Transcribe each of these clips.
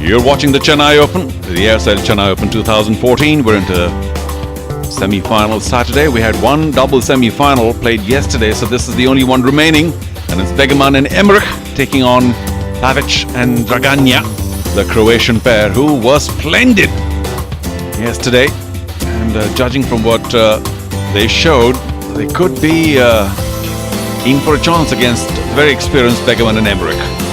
You're watching the Chennai Open, the Aircel Chennai Open 2014. We're into semi-final Saturday. We had one double semi-final played yesterday, so this is the only one remaining. And it's BEGEMANN and EMMRICH taking on PAVIC and DRAGANJA, the Croatian pair, who was splendid yesterday. And judging from what they showed, they could be in for a chance against very experienced BEGEMANN and EMMRICH.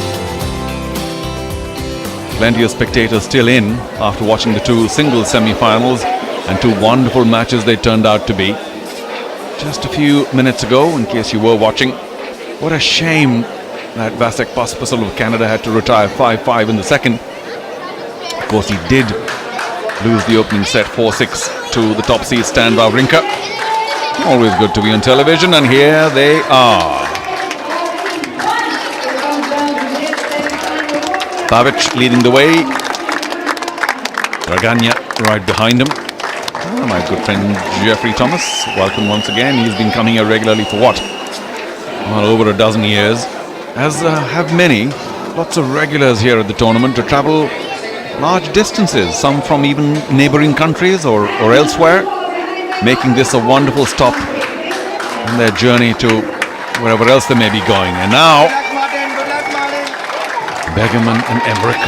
Plenty of spectators still in after watching the two single semi-finals and two wonderful matches they turned out to be. Just a few minutes ago, in case you were watching, what a shame that Vasek Pospisil of Canada had to retire 5-5 in the second. Of course, he did lose the opening set 4-6 to the top seed Stan Wawrinka. Always good to be on television, and here they are. PAVIC leading the way, DRAGANJA right behind him. Oh, my good friend Jeffrey Thomas, welcome once again. He's been coming here regularly for what? Well, over a dozen years. As have many, lots of regulars here at the tournament to travel large distances, some from even neighboring countries or elsewhere, making this a wonderful stop in their journey to wherever else they may be going. And now, BEGEMANN and EMMRICH,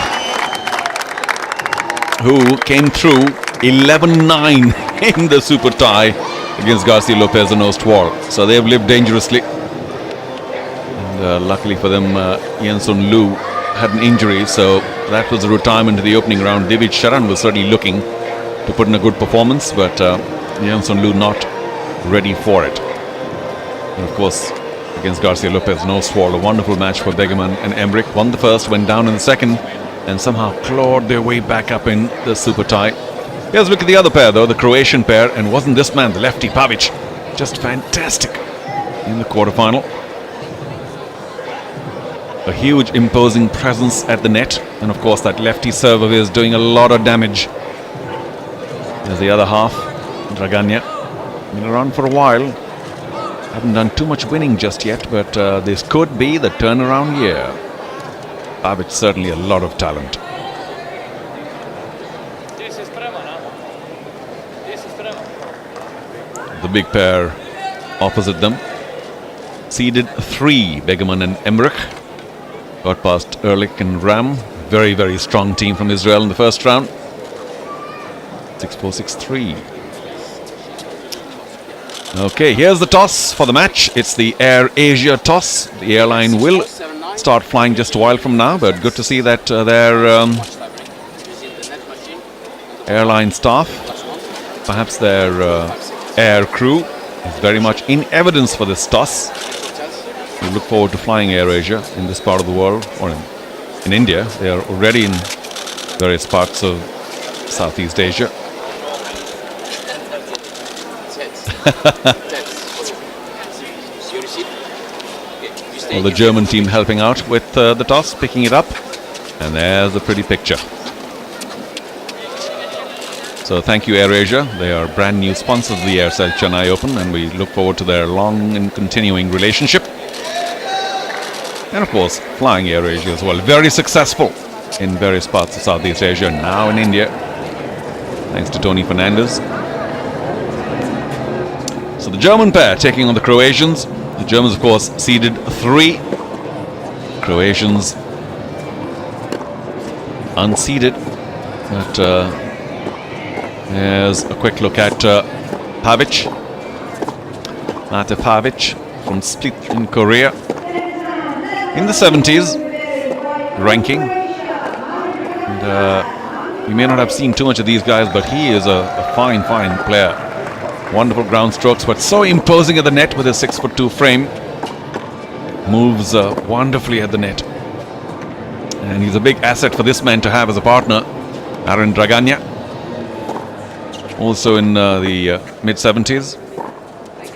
who came through 11-9 in the super tie against Garcia Lopez and Ostwald. So they've lived dangerously. And luckily for them, Yenson Liu had an injury, so that was a retirement to the opening round. David Sharan was certainly looking to put in a good performance, but Yenson Liu not ready for it. And of course, against Garcia Lopez and Ostwald, a wonderful match for BEGEMANN and EMMRICH. Won the first, went down in the second, and somehow clawed their way back up in the super tie. Here's a look at the other pair, though, the Croatian pair, and wasn't this man, the lefty PAVIC, just fantastic in the quarterfinal. A huge imposing presence at the net, and of course that lefty serve of his doing a lot of damage. There's the other half, DRAGANJA, been around for a while. Haven't done too much winning just yet, but this could be the turnaround year. PAVIC certainly a lot of talent. The big pair opposite them. Seeded 3, BEGEMANN and EMMRICH. Got past Ehrlich and Ram. Very, very strong team from Israel in the first round. 6-4, 6-3. Okay, here's the toss for the match. It's the Air Asia toss. The airline will start flying just a while from now, but good to see that their airline staff, perhaps their air crew, is very much in evidence for this toss. We look forward to flying Air Asia in this part of the world, or in India. They are already in various parts of Southeast Asia. Well, the German team helping out with the toss, picking it up, and there's a pretty picture. So thank you, Air Asia. They are brand new sponsors of the Aircel Chennai Open, and we look forward to their long and continuing relationship. And of course, flying Air Asia as well. Very successful in various parts of Southeast Asia, now in India, thanks to Tony Fernandez. So the German pair taking on the Croatians. The Germans, of course, seeded 3. Croatians unseeded. But there's a quick look at PAVIC. Mate PAVIC from Split in Korea. In the 70s ranking. And you may not have seen too much of these guys, but he is a fine, fine player. Wonderful ground strokes, but so imposing at the net with his 6'2" frame. Moves wonderfully at the net. And he's a big asset for this man to have as a partner, Marin DRAGANJA. Also in the mid-70s.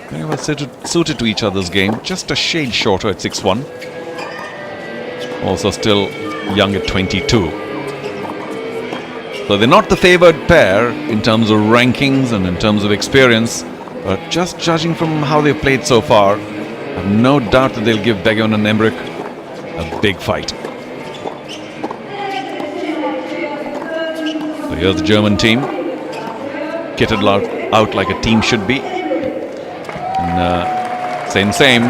Very well suited to each other's game. Just a shade shorter at 6'1". Also still young at 22. So they're not the favored pair in terms of rankings and in terms of experience, but just judging from how they've played so far, I have no doubt that they'll give BEGEMANN and EMMRICH a big fight. So here's the German team, kitted out like a team should be. And same.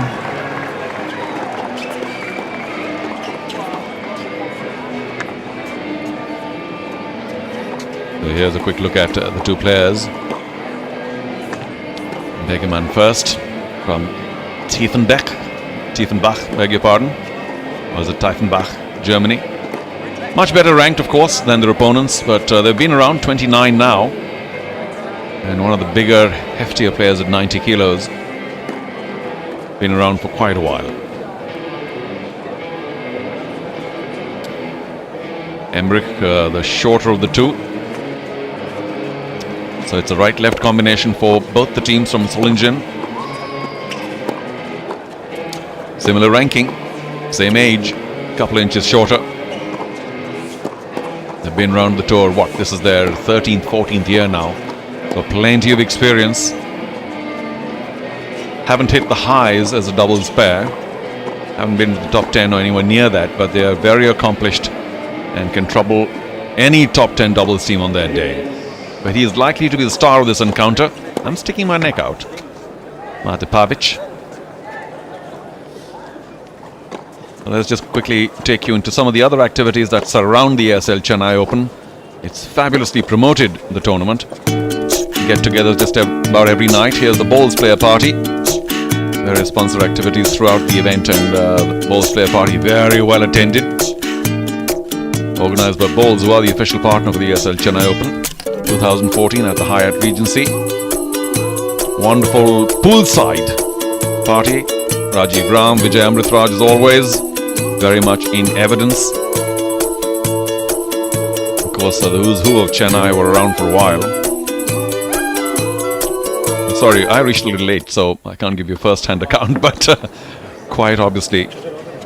So here's a quick look at the two players. BEGEMANN first from Tiefenbach, beg your pardon. Or is it Tiefenbach, Germany? Much better ranked, of course, than their opponents, but they've been around 29 now. And one of the bigger, heftier players at 90 kilos. Been around for quite a while. EMMRICH, the shorter of the two. So it's a right-left combination for both the teams from Solingen. Similar ranking, same age, couple of inches shorter. They've been around the tour, this is their 13th, 14th year now. So plenty of experience. Haven't hit the highs as a doubles pair. Haven't been to the top 10 or anywhere near that, but they are very accomplished and can trouble any top 10 doubles team on their day. But he is likely to be the star of this encounter. I'm sticking my neck out. PAVIC. Let's just quickly take you into some of the other activities that surround the Aircel Chennai Open. It's fabulously promoted, the tournament. Get-togethers just about every night. Here's the bowls player party. Various sponsor activities throughout the event, and the bowls player party very well attended. Organized by Bowls, who are the official partner for the Aircel Chennai Open 2014 at the Hyatt Regency. Wonderful poolside party. Rajiv Ram, Vijay Amritraj as always, very much in evidence. Of course, the who's who of Chennai were around for a while. Sorry, I reached a little late, so I can't give you a first-hand account, but quite obviously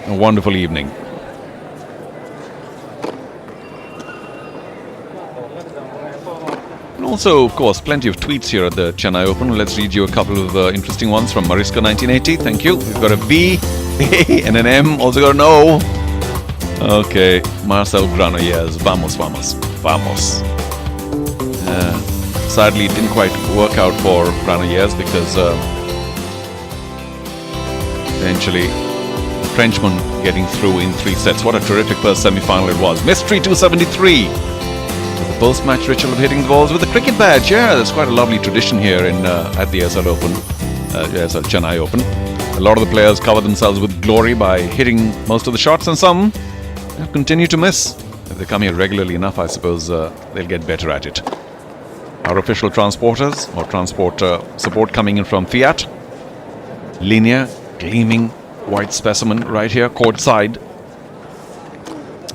a wonderful evening. And also, of course, plenty of tweets here at the Chennai Open. Let's read you a couple of interesting ones from Mariska 1980. Thank you. We've got a V, A, and an M. Also got an O. Okay, Marcel Granollers. Vamos. Sadly, it didn't quite work out for Granollers because eventually the Frenchman getting through in 3 sets. What a terrific first semi-final it was. Mystery 273. The post-match ritual of hitting the balls with a cricket badge. Yeah, there's quite a lovely tradition here at the Aircel Open, Aircel Chennai Open. A lot of the players cover themselves with glory by hitting most of the shots, and some continue to miss. If they come here regularly enough, I suppose they'll get better at it. Our official transporters or transport support coming in from Fiat. Linear, gleaming white specimen right here, court side.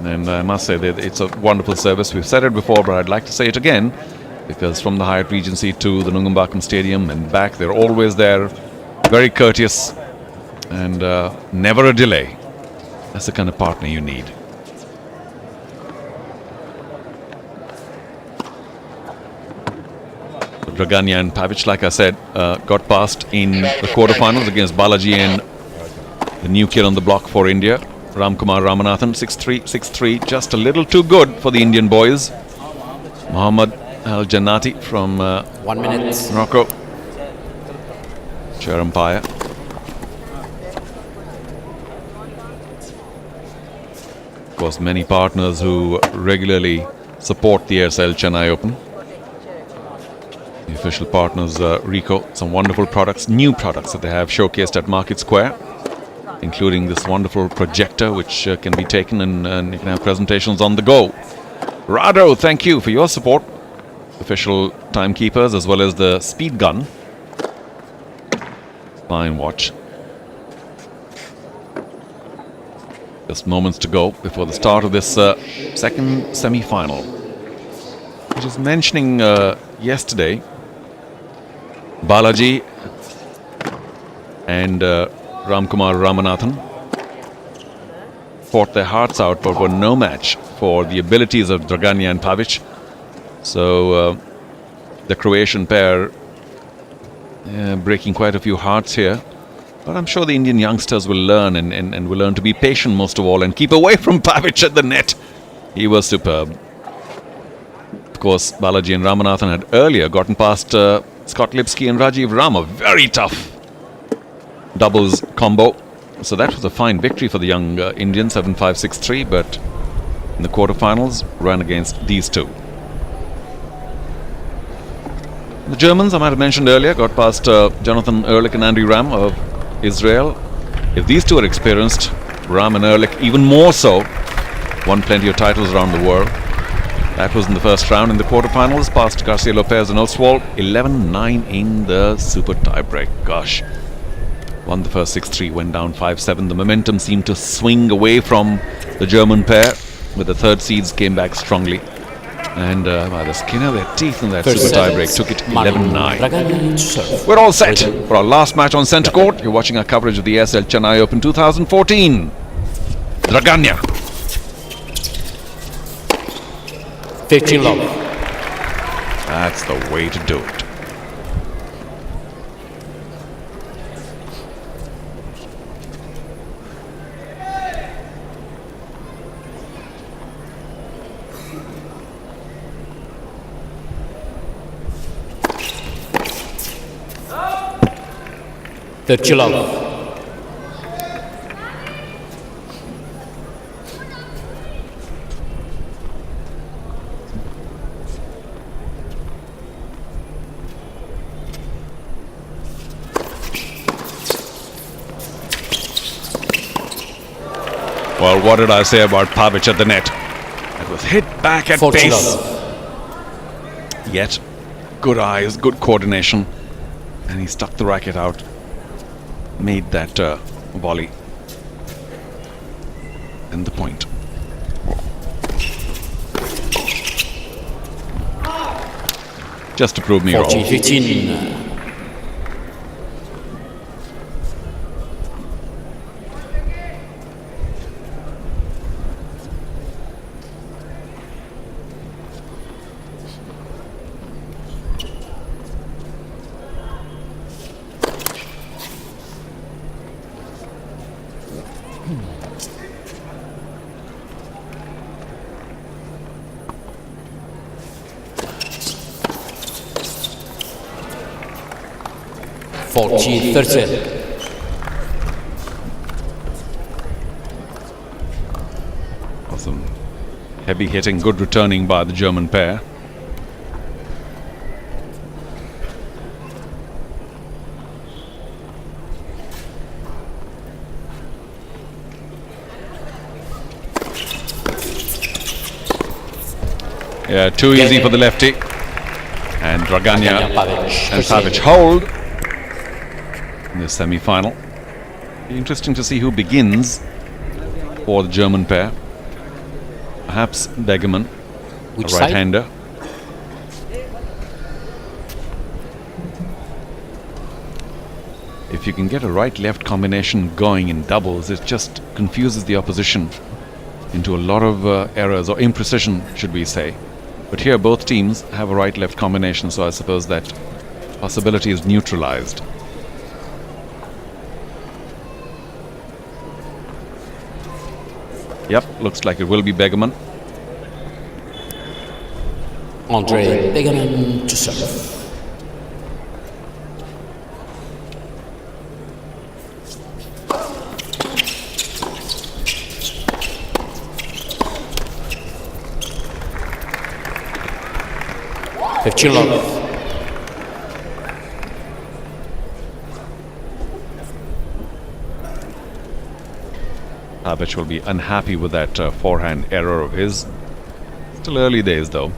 And I must say that it's a wonderful service. We've said it before, but I'd like to say it again, because from the Hyatt Regency to the Nungambakkam Stadium and back, they're always there, very courteous, and never a delay. That's the kind of partner you need. DRAGANJA and PAVIC, like I said, got past in the quarterfinals against Balaji and the new kid on the block for India, Ramkumar Ramanathan. 6-3, 6-3, just a little too good for the Indian boys. Mohammad Al Jannati from 1 minute Morocco, chair umpire. Of course, many partners who regularly support the Aircel Chennai Open. The official partners, Rico, some wonderful products, new products that they have showcased at Market Square, including this wonderful projector which can be taken and you can have presentations on the go. Rado, thank you for your support. Official timekeepers as well as the speed gun. Fine watch. Just moments to go before the start of this second semi-final. I was mentioning yesterday, Balaji and Ramkumar Ramanathan fought their hearts out but were no match for the abilities of DRAGANJA and PAVIC. So the Croatian pair breaking quite a few hearts here. But I'm sure the Indian youngsters will learn and will learn to be patient most of all and keep away from PAVIC at the net. He was superb. Of course, Balaji and Ramanathan had earlier gotten past Scott Lipsky and Rajiv Ram, a very tough doubles combo. So that was a fine victory for the young Indians, 7-5, 6-3, but in the quarterfinals ran against these two. The Germans, I might have mentioned earlier, got past Jonathan Ehrlich and Andy Ram of Israel. If these two are experienced, Ram and Ehrlich even more so, won plenty of titles around the world. That was in the first round. In the quarterfinals, past Garcia Lopez and Oswald, 11-9 in the super tiebreak. Gosh. Won the first 6-3, went down 5-7. The momentum seemed to swing away from the German pair, but the third seeds came back strongly. And by the skin of their teeth in that super tiebreak, took it 11-9. We're all set for our last match on centre court. You're watching our coverage of the Aircel Chennai Open 2014. Draganja. 15 love. That's the way to do it. The love. Well, what did I say about PAVIC at the net? It was hit back at pace. Yet, good eyes, good coordination. And he stuck the racket out. Made that volley. And the point. Just to prove me wrong. 15. Awesome. Heavy hitting, good returning by the German pair. Yeah, too easy for the lefty. And Draganja and PAVIC hold in the semi-final. Interesting to see who begins for the German pair. Perhaps BEGEMANN, a right-hander. If you can get a right-left combination going in doubles, it just confuses the opposition into a lot of errors, or imprecision, should we say. But here both teams have a right-left combination, so I suppose that possibility is neutralized. Yep, looks like it will be BEGEMANN. Andre BEGEMANN to serve. PAVIC will be unhappy with that forehand error of his. Still early days though.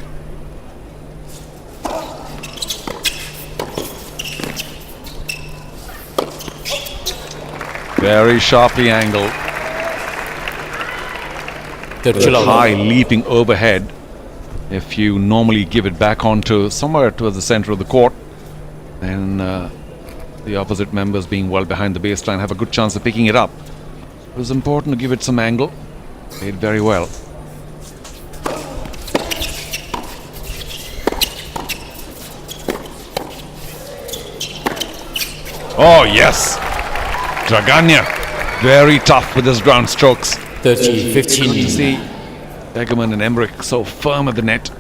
Very sharply angled. High leaping overhead. If you normally give it back onto somewhere towards the center of the court, then the opposite members, being well behind the baseline, have a good chance of picking it up. It was important to give it some angle. Played very well. Oh yes! Draganja, very tough with his ground strokes. 30-15. Good to see BEGEMANN and EMMRICH so firm at the net.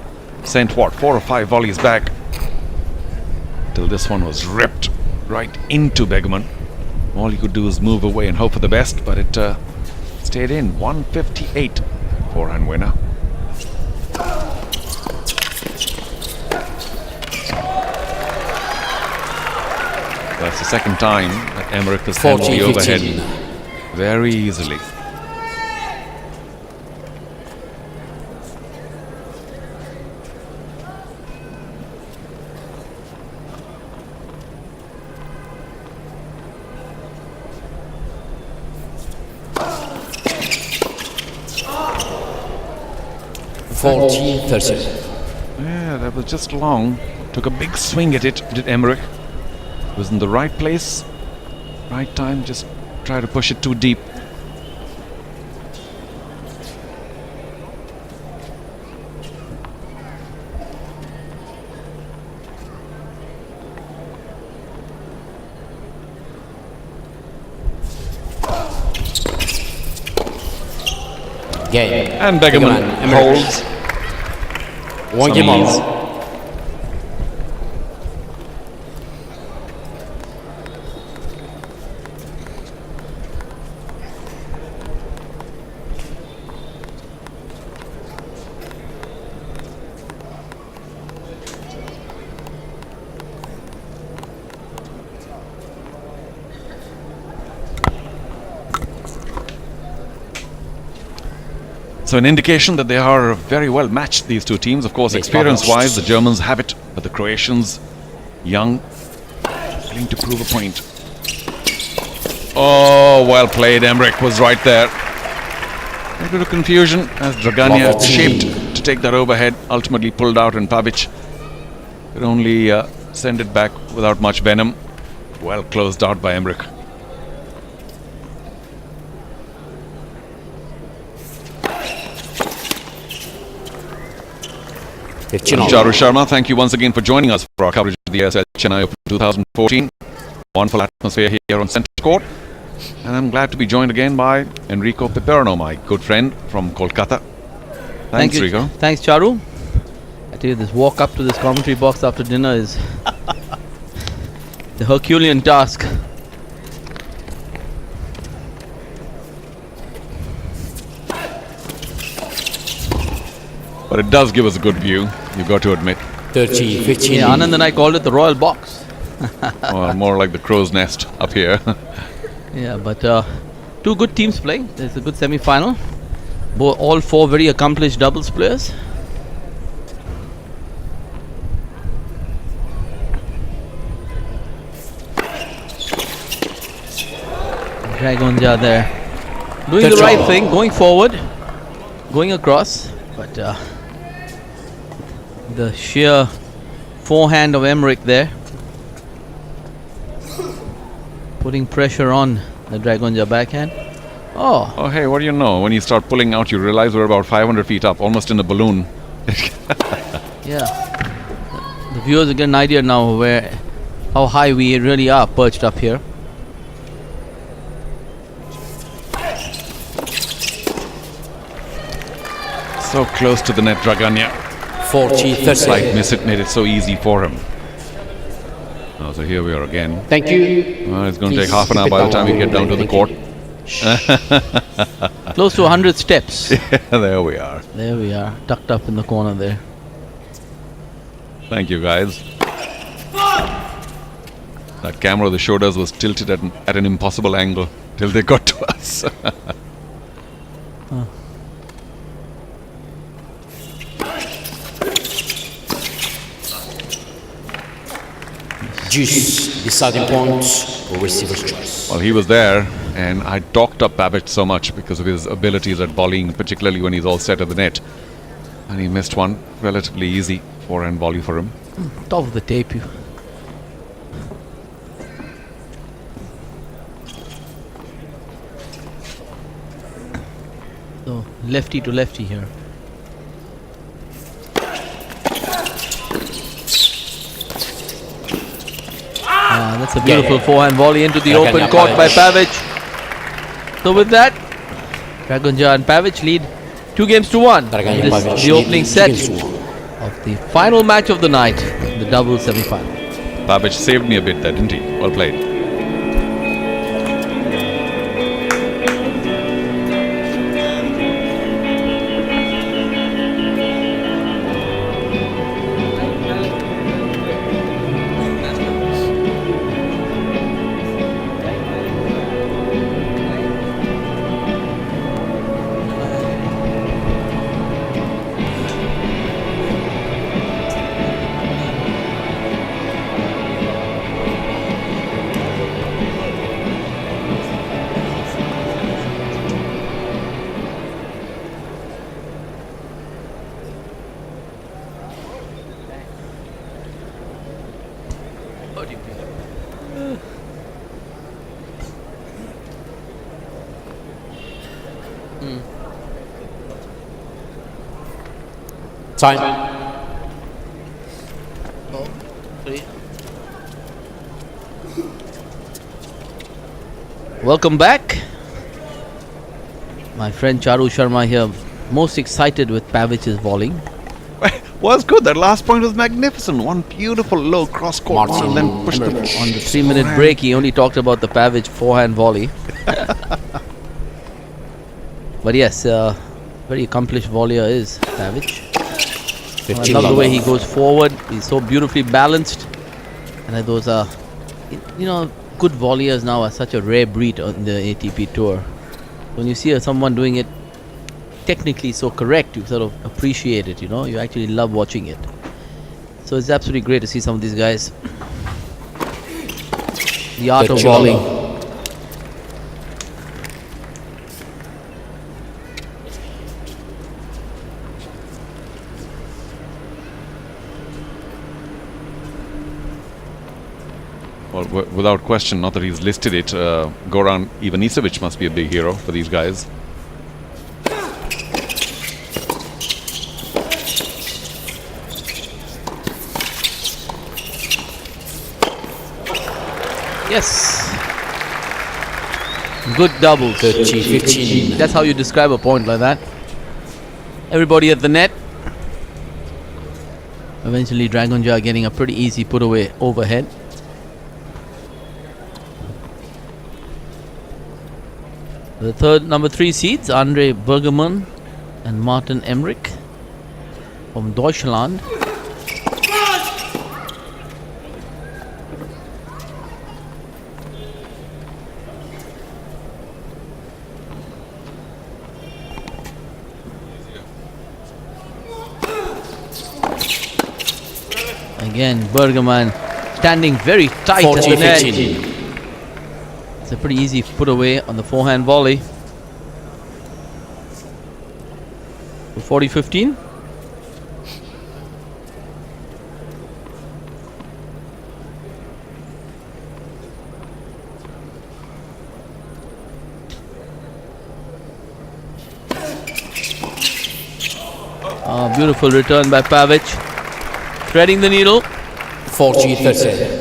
sent what, 4 or 5 volleys back, till this one was ripped right into BEGEMANN. All he could do is move away and hope for the best, but it stayed in. 158 forehand winner. That's the second time that EMMRICH has handled the overhead very easily. Yeah, that was just long. Took a big swing at it, did EMMRICH. Was in the right place, right time, just try to push it too deep. Game. And BEGEMANN holds. One game off. So an indication that they are very well matched, these two teams. Of course, experience-wise, the Germans have it, but the Croatians, young, willing to prove a point. Oh, well played. EMMRICH was right there. A bit of confusion as DRAGANJA shaped to take that overhead, ultimately pulled out, and PAVIC could only send it back without much venom. Well closed out by EMMRICH. Charu Sharma, thank you once again for joining us for our coverage of the Aircel Chennai Open 2014. Wonderful atmosphere here on Centre Court. And I'm glad to be joined again by Enrico Peperno, my good friend from Kolkata. Thanks, Enrico. Thanks, Charu. I tell you, this walk up to this commentary box after dinner is the Herculean task. But it does give us a good view, you've got to admit. 30, 15. Yeah, Anand and I called it the Royal Box. Or more like the crow's nest up here. Yeah, but two good teams playing. There's a good semi-final. All four very accomplished doubles players. DRAGANJA there. Doing the right thing, going forward, going across. But the sheer forehand of EMMRICH there, putting pressure on the DRAGANJA backhand. Oh, hey, what do you know? When you start pulling out, you realize we're about 500 feet up, almost in a balloon. yeah. The viewers get an idea now how high we really are perched up here. So close to the net, DRAGANJA. 40, 30. Slight miss, it made it so easy for him. Oh, so here we are again. Thank you. Well, it's going to take half an hour by the time we get down to the court. Close to 100 steps. Yeah, there we are. There we are, tucked up in the corner there. Thank you, guys. That camera they showed us was tilted at an impossible angle till they got to us. Juice, deciding points or receiver's choice. Well, he was there, and I talked up PAVIC so much because of his abilities at volleying, particularly when he's all set at the net. And he missed one relatively easy forehand volley for him. Top of the tape, you. So, lefty to lefty here. That's a beautiful forehand volley into the open court by PAVIC. So with that, DRAGANJA and PAVIC lead 2-1. This is the opening set of of the final match of the night, the double semi-final. Pavic saved me a bit there, didn't he? Well played. Time. Welcome back. My friend Charu Sharma here, most excited with Pavic's bowling. Was good. That last point was magnificent. One beautiful low cross court Marin, and then pushed the EMMRICH. On the 3-minute break, he only talked about the Pavic forehand volley. But yes, very accomplished volleyer is Pavic. I 15 love the love. way he goes forward. He's so beautifully balanced. And those are, good volleyers now are such a rare breed on the ATP tour. When you see someone doing it technically so correct, you sort of appreciate it, you actually love watching it. So it's absolutely great to see some of these guys. The art of 15 bowling. love. Well, without question, not that he's listed it, Goran Ivanisevic must be a big hero for these guys. Yes. Good doubles. 30, 15. That's how you describe a point like that. Everybody at the net. Eventually Draganja getting a pretty easy put away overhead. The number 3 seeds, Andre Bergemann and Martin EMMRICH from Deutschland. Again, Bergemann standing very tight at 40, the net. 15. It's a pretty easy put away on the forehand volley. 40-15. Beautiful return by Pavic. Threading the needle. 40, 30.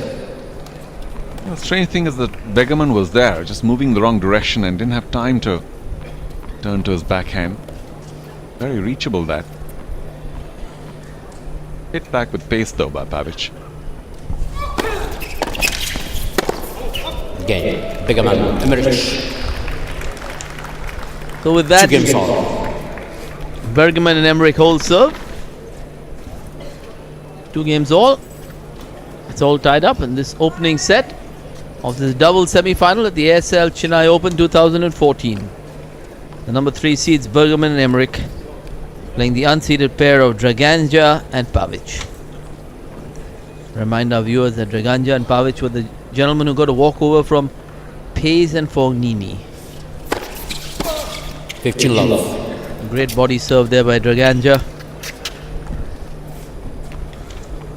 The strange thing is that Begemann was there, just moving the wrong direction and didn't have time to turn to his backhand. Very reachable that. Hit back with pace though by Pavic. Again, BEGEMANN, EMMRICH. So with 2 that, games all. Bergemann and EMMRICH hold serve. 2 games all. It's all tied up in this opening set of this double semi-final at the Aircel Chennai Open 2014. The number 3 seeds Bergemann and EMMRICH playing the unseeded pair of Draganja and Pavic. Remind our viewers that Draganja and Pavic were the gentlemen who got a walkover from Pace and Fognini. 15 love. A great body serve there by Draganja.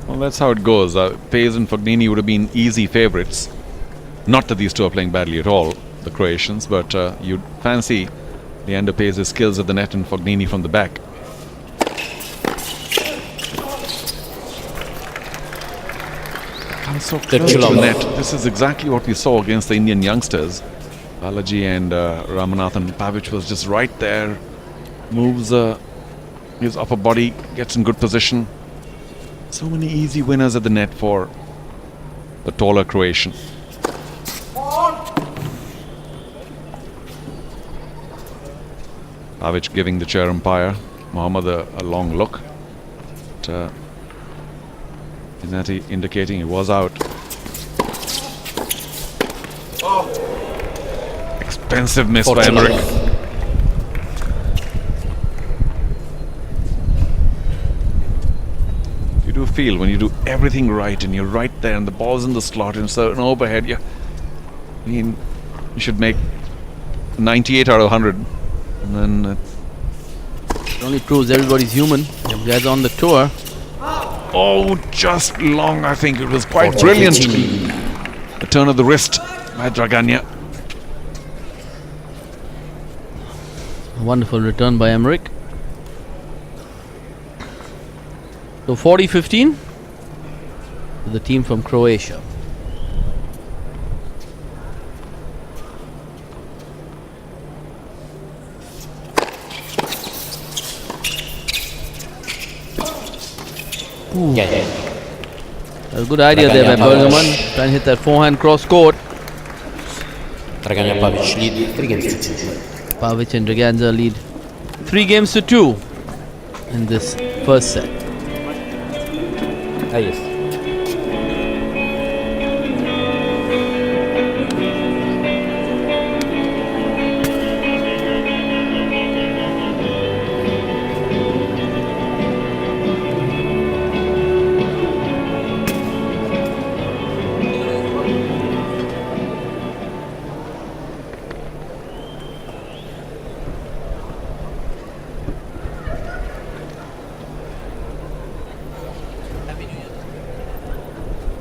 Well, that's how it goes. Pace and Fognini would have been easy favourites. Not that these two are playing badly at all, the Croatians, but you'd fancy Leander Pace's skills at the net and Fognini from the back. Comes so close to the net. This is exactly what we saw against the Indian youngsters. Balaji and Ramanathan. Pavic was just right there. Moves his upper body, gets in good position. So many easy winners at the net for the taller Croatian. Pavic giving the chair umpire Mohammed a long look. But, Ignati indicating he was out. Expensive miss by EMMRICH. You do feel when you do everything right and you're right there and the ball's in the slot and so an overhead, I mean, you should make 98 out of 100. And then It only proves everybody's human. You guys on the tour. oh, just long. I think it was quite brilliant. A turn of the wrist by DRAGANJA. A wonderful return by EMMRICH. So 40-15 to the team from Croatia. A good idea there by Bergman, trying to hit that forehand cross court. Draganja Pavic lead 3 games to 2. Pavic and Draganja lead 3 games to 2 in this first set. Yes.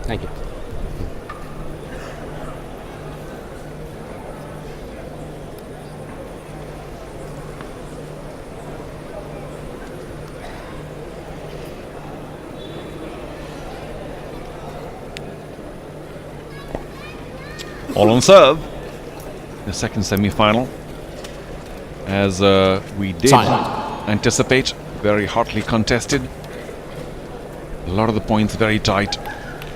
Thank you. All on serve. The second semi-final. As we did anticipate, very hotly contested. A lot of the points very tight.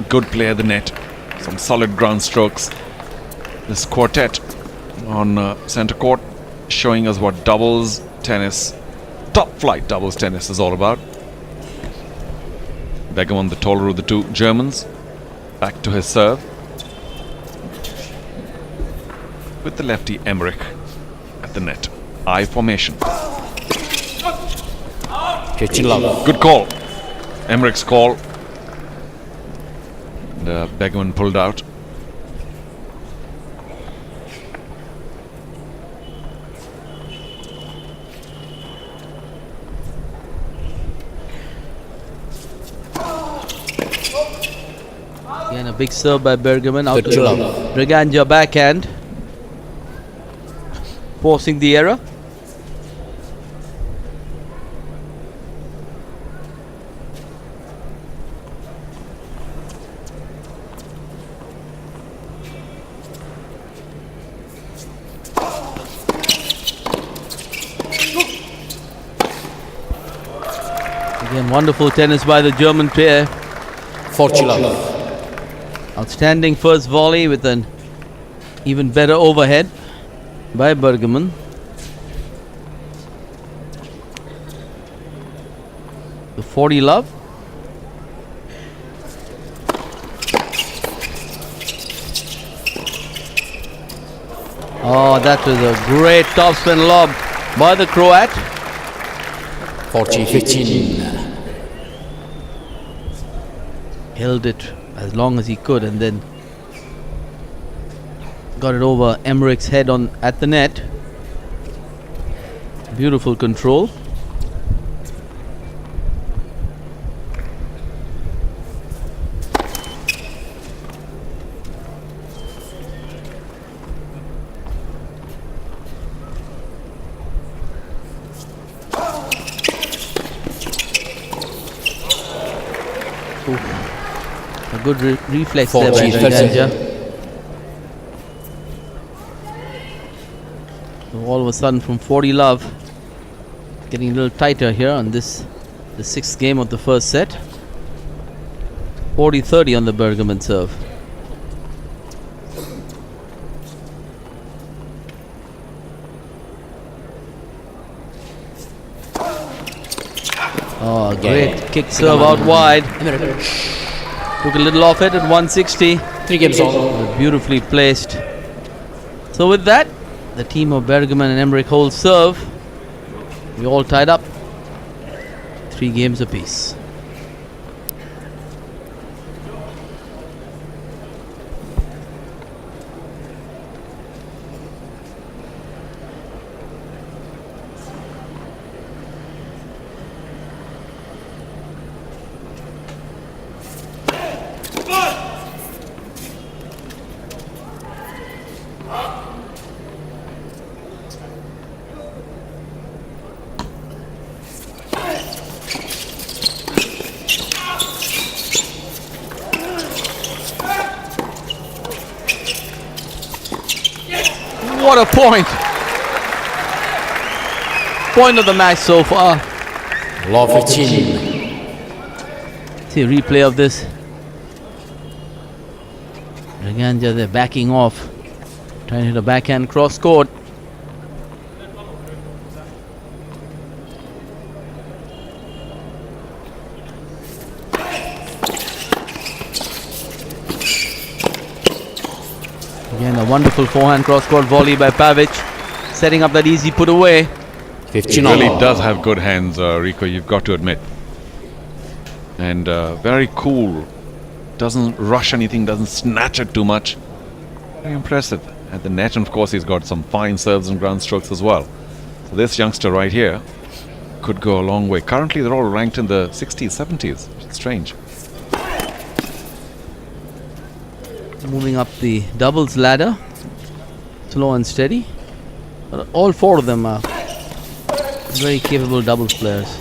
Good play at the net. Some solid ground strokes. This quartet on center court showing us what doubles tennis, top flight doubles tennis is all about. BEGEMANN, the taller of the two Germans, back to his serve. With the lefty EMMRICH at the net. I formation. Good call. EMMRICH's call. And BEGEMANN pulled out. Again, a big serve by Bergman out to Draganja backhand, forcing the error. Again, wonderful tennis by the German pair. Outstanding first volley with an even better overhead by Bergman. The 40 love. Oh, that was a great topspin lob by the Croat. 40-15. Held it as long as he could and then got it over EMMRICH's head on at the net. Beautiful control. A good reflex there by Draganja. So all of a sudden from 40 love, getting a little tighter here on this, the 6th game of the first set. 40-30 on the Bergemann serve. Oh, great kick serve out wide. Took a little off it at 160. 3 games all. Beautifully placed. So with that, the team of Bergemann and Emmerich hold serve. We all tied up. 3 games apiece. What a point! Point of the match so far. Law 15. See a replay of this. Draganja, they're backing off. Trying to hit a backhand cross court. Again, a wonderful forehand cross-court volley by Pavic, setting up that easy put away. 15 He really all. does have good hands, Rico, you've got to admit. And very cool. Doesn't rush anything, doesn't snatch it too much. Very impressive. At the net, and of course, he's got some fine serves and ground strokes as well. So this youngster right here could go a long way. Currently, they're all ranked in the 60s, 70s. It's strange. Moving up the doubles ladder, slow and steady. But all 4 of them are very capable doubles players.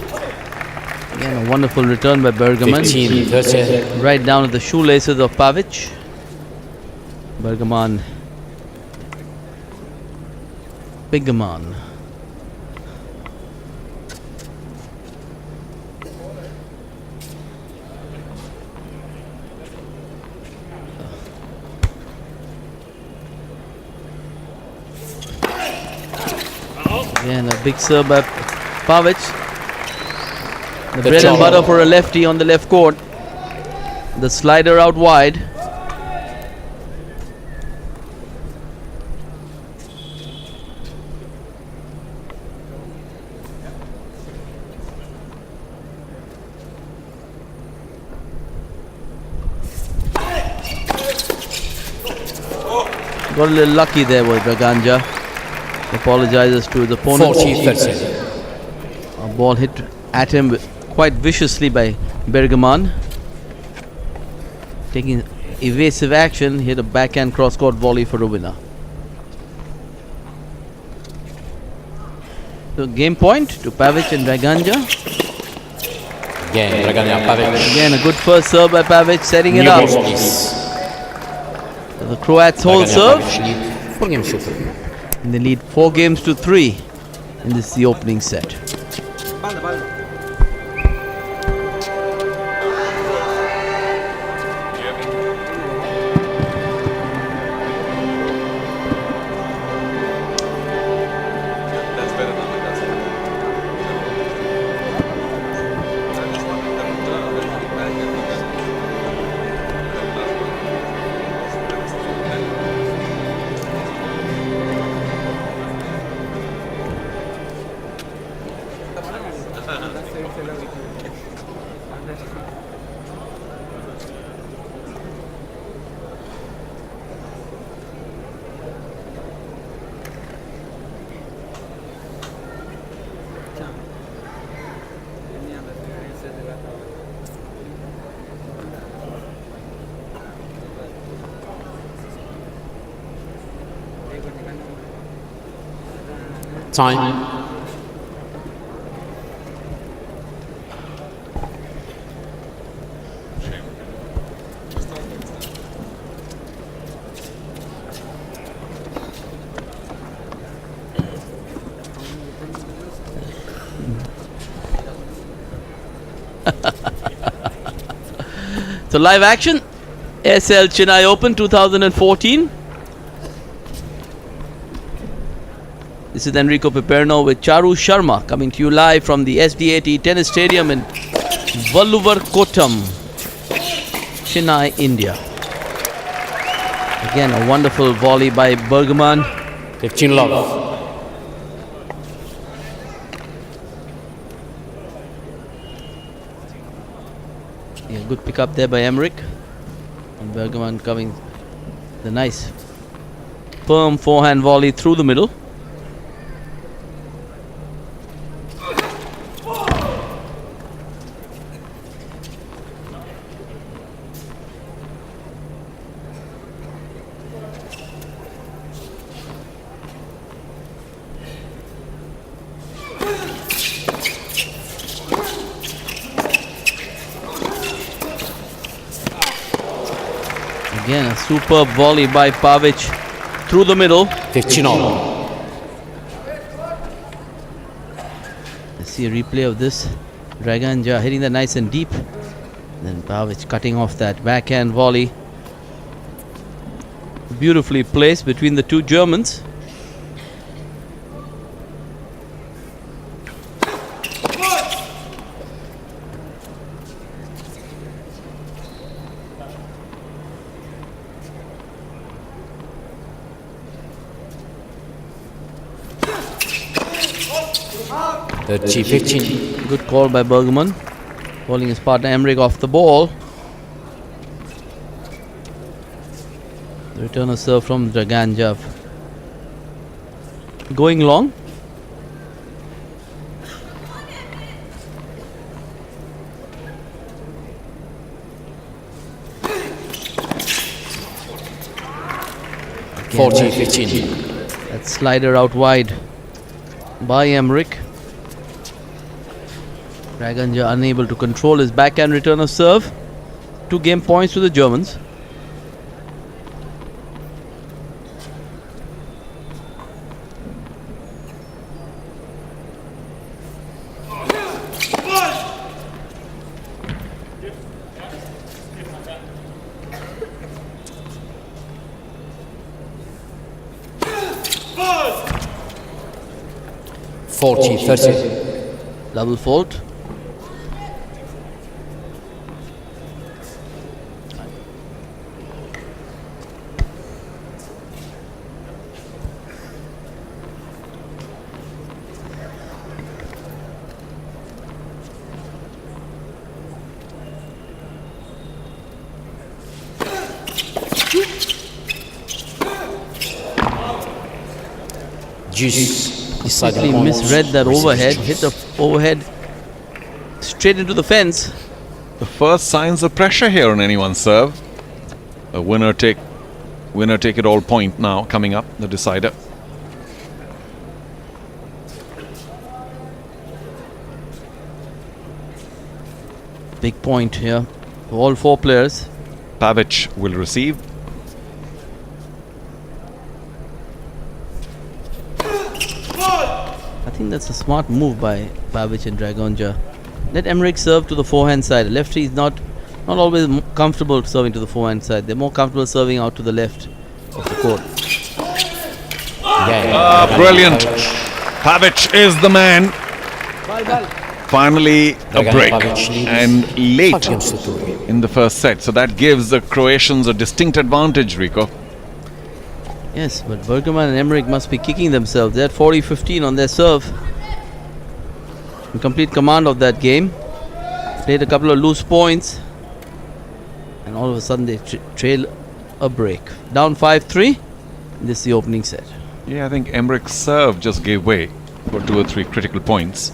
Again, a wonderful return by Bergemann. 15, 30. Right down at the shoelaces of Pavic. Bergemann. BEGEMANN. Again, a big serve by Pavic. The bread and butter for a lefty on the left court. The slider out wide. Got a little lucky there with Draganja. Apologizes to his opponent. 40-30. A ball hit at him quite viciously by Bergemann. Taking evasive action, hit a backhand cross-court volley for a winner. So game point to Pavic and Draganja. Again, Draganja, Pavic. Again, a good first serve by Pavic, setting it New up. balls, please. The Croats hold Draganja, serve. Pavic lead. 4 games super. And they lead 4 games to 3. And this is the opening set. Time. So live action, Aircel Chennai Open 2014. This is Enrico Piperno with Charu Sharma coming to you live from the SDAT Tennis Stadium in Valluvar-Kottam, Chennai, India. Again, a wonderful volley by BEGEMANN. 15 love. Yeah, good pick up there by EMMRICH. And BEGEMANN coming the nice firm forehand volley through the middle. Again, a superb volley by PAVIC through the middle. 15 all. Let's see a replay of this. DRAGANJA hitting that nice and deep. Then PAVIC cutting off that backhand volley. Beautifully placed between the two Germans. The G15. Good call by BEGEMANN. Bowling his partner EMMRICH off the ball. The return of serve from DRAGANJA. Going long. For G15. That slider out wide by EMMRICH. DRAGANJA unable to control his backhand return of serve. 2 game points to the Germans. For G30. Double fault. Juice. Quickly misread that overhead. Hit the overhead straight into the fence. The first signs of pressure here on anyone's serve. A winner take it all point now coming up, the decider. Big point here for all 4 players. PAVIC will receive. I think that's a smart move by PAVIC and DRAGANJA. Let EMMRICH serve to the forehand side. Lefty is not always comfortable serving to the forehand side. They're more comfortable serving out to the left of the court. Brilliant. PAVIC is the man. Finally a break and late in the first set. So that gives the Croatians a distinct advantage, Rico. Yes, but BEGEMANN and EMMRICH must be kicking themselves. They're at 40-15 on their serve. In complete command of that game. Played a couple of loose points. And all of a sudden they trail a break. Down 5-3. This is the opening set. Yeah, I think EMMRICH's serve just gave way for 2 or 3 critical points.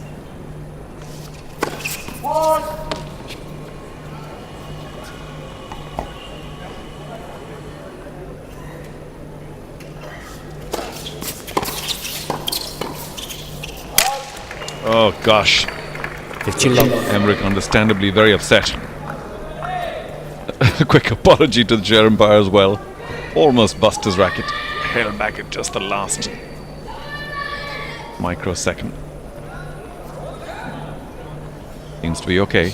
Oh gosh. 15 love. EMMRICH understandably very upset. A quick apology to the chair umpire as well. Almost bust his racket. Held back at just the last microsecond. Seems to be okay.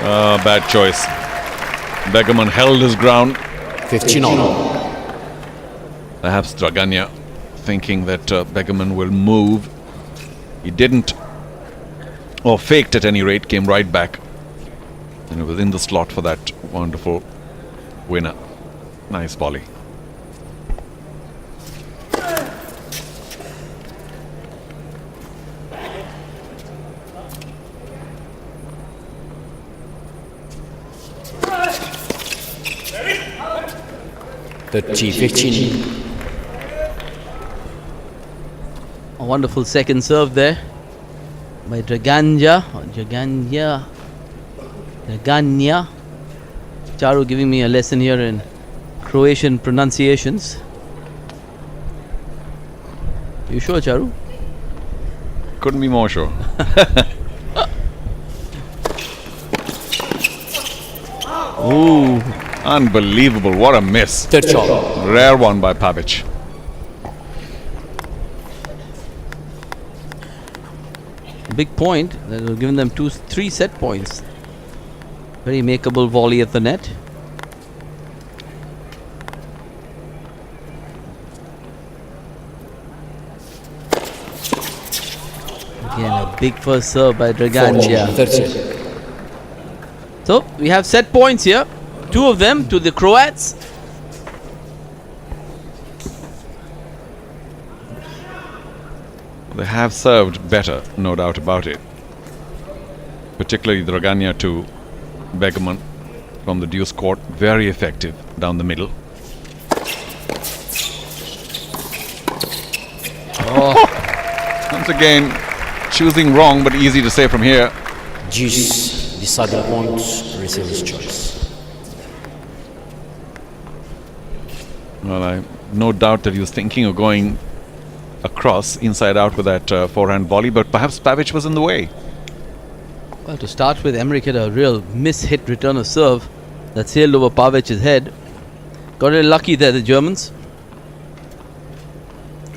Bad choice. BEGEMANN held his ground. 15 all. Perhaps DRAGANJA thinking that BEGEMANN will move. He didn't, or faked at any rate, came right back. And it was in the slot for that wonderful winner. Nice volley. The T15. A wonderful second serve there by Draganja. Draganja. Charu giving me a lesson here in Croatian pronunciations. You sure, Charu? Couldn't be more sure. Ooh. Unbelievable. What a miss. Third shot. Rare one by PAVIC. Big point that will give them 3 set points. Very makeable volley at the net. Again, a big first serve by Draganja. Third set. So we have set points here. 2 of them to the Croats. They have served better, no doubt about it. Particularly DRAGANJA to BEGEMANN from the deuce court. Very effective down the middle. Once again, choosing wrong, but easy to say from here. Deuce. Deciding points. Receiver's choice. Well, I no doubt that he was thinking of going across, inside out with that forehand volley, but perhaps PAVIC was in the way. Well, to start with, EMMRICH had a real miss-hit return of serve that sailed over Pavic's head. Got a little lucky there, the Germans.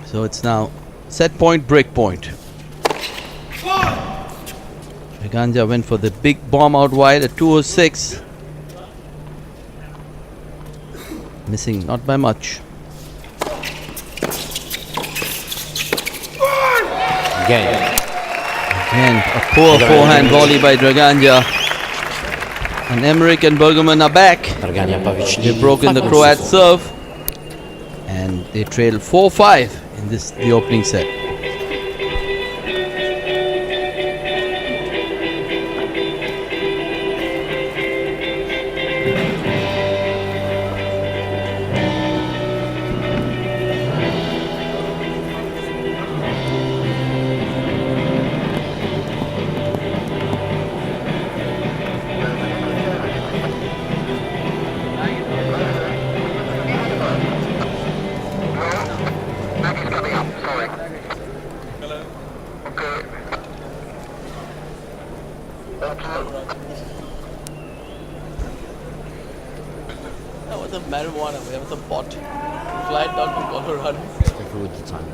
So it's now set point, break point. Draganja went for the big bomb out wide at 206. Missing not by much. Again. Again, a poor forehand volley by Draganja. And EMMRICH and BEGEMANN are back. Draganja PAVIC. They've broken the Croat serve. And they trail 4-5 in the opening set. That was a marijuana. We have some pot. Flight down to Colorado. Careful with the time.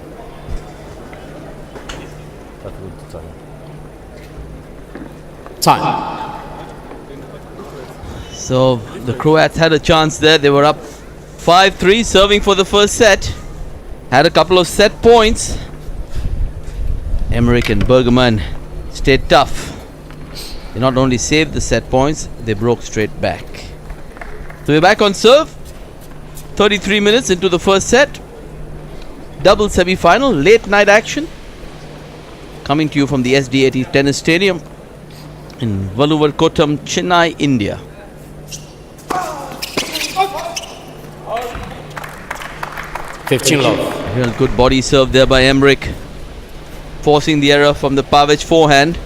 Careful with the time. Time. So the Croats had a chance there. They were up 5-3, serving for the first set. Had a couple of set points. EMMRICH and BEGEMANN stayed tough. They not only saved the set points, they broke straight back. So we're back on serve. 33 minutes into the first set. Double semi-final, late night action. Coming to you from the SD80 Tennis Stadium in Valluvar-Kottam, Chennai, India. Love. Real good body serve there by EMMRICH, forcing the error from the PAVIC forehand.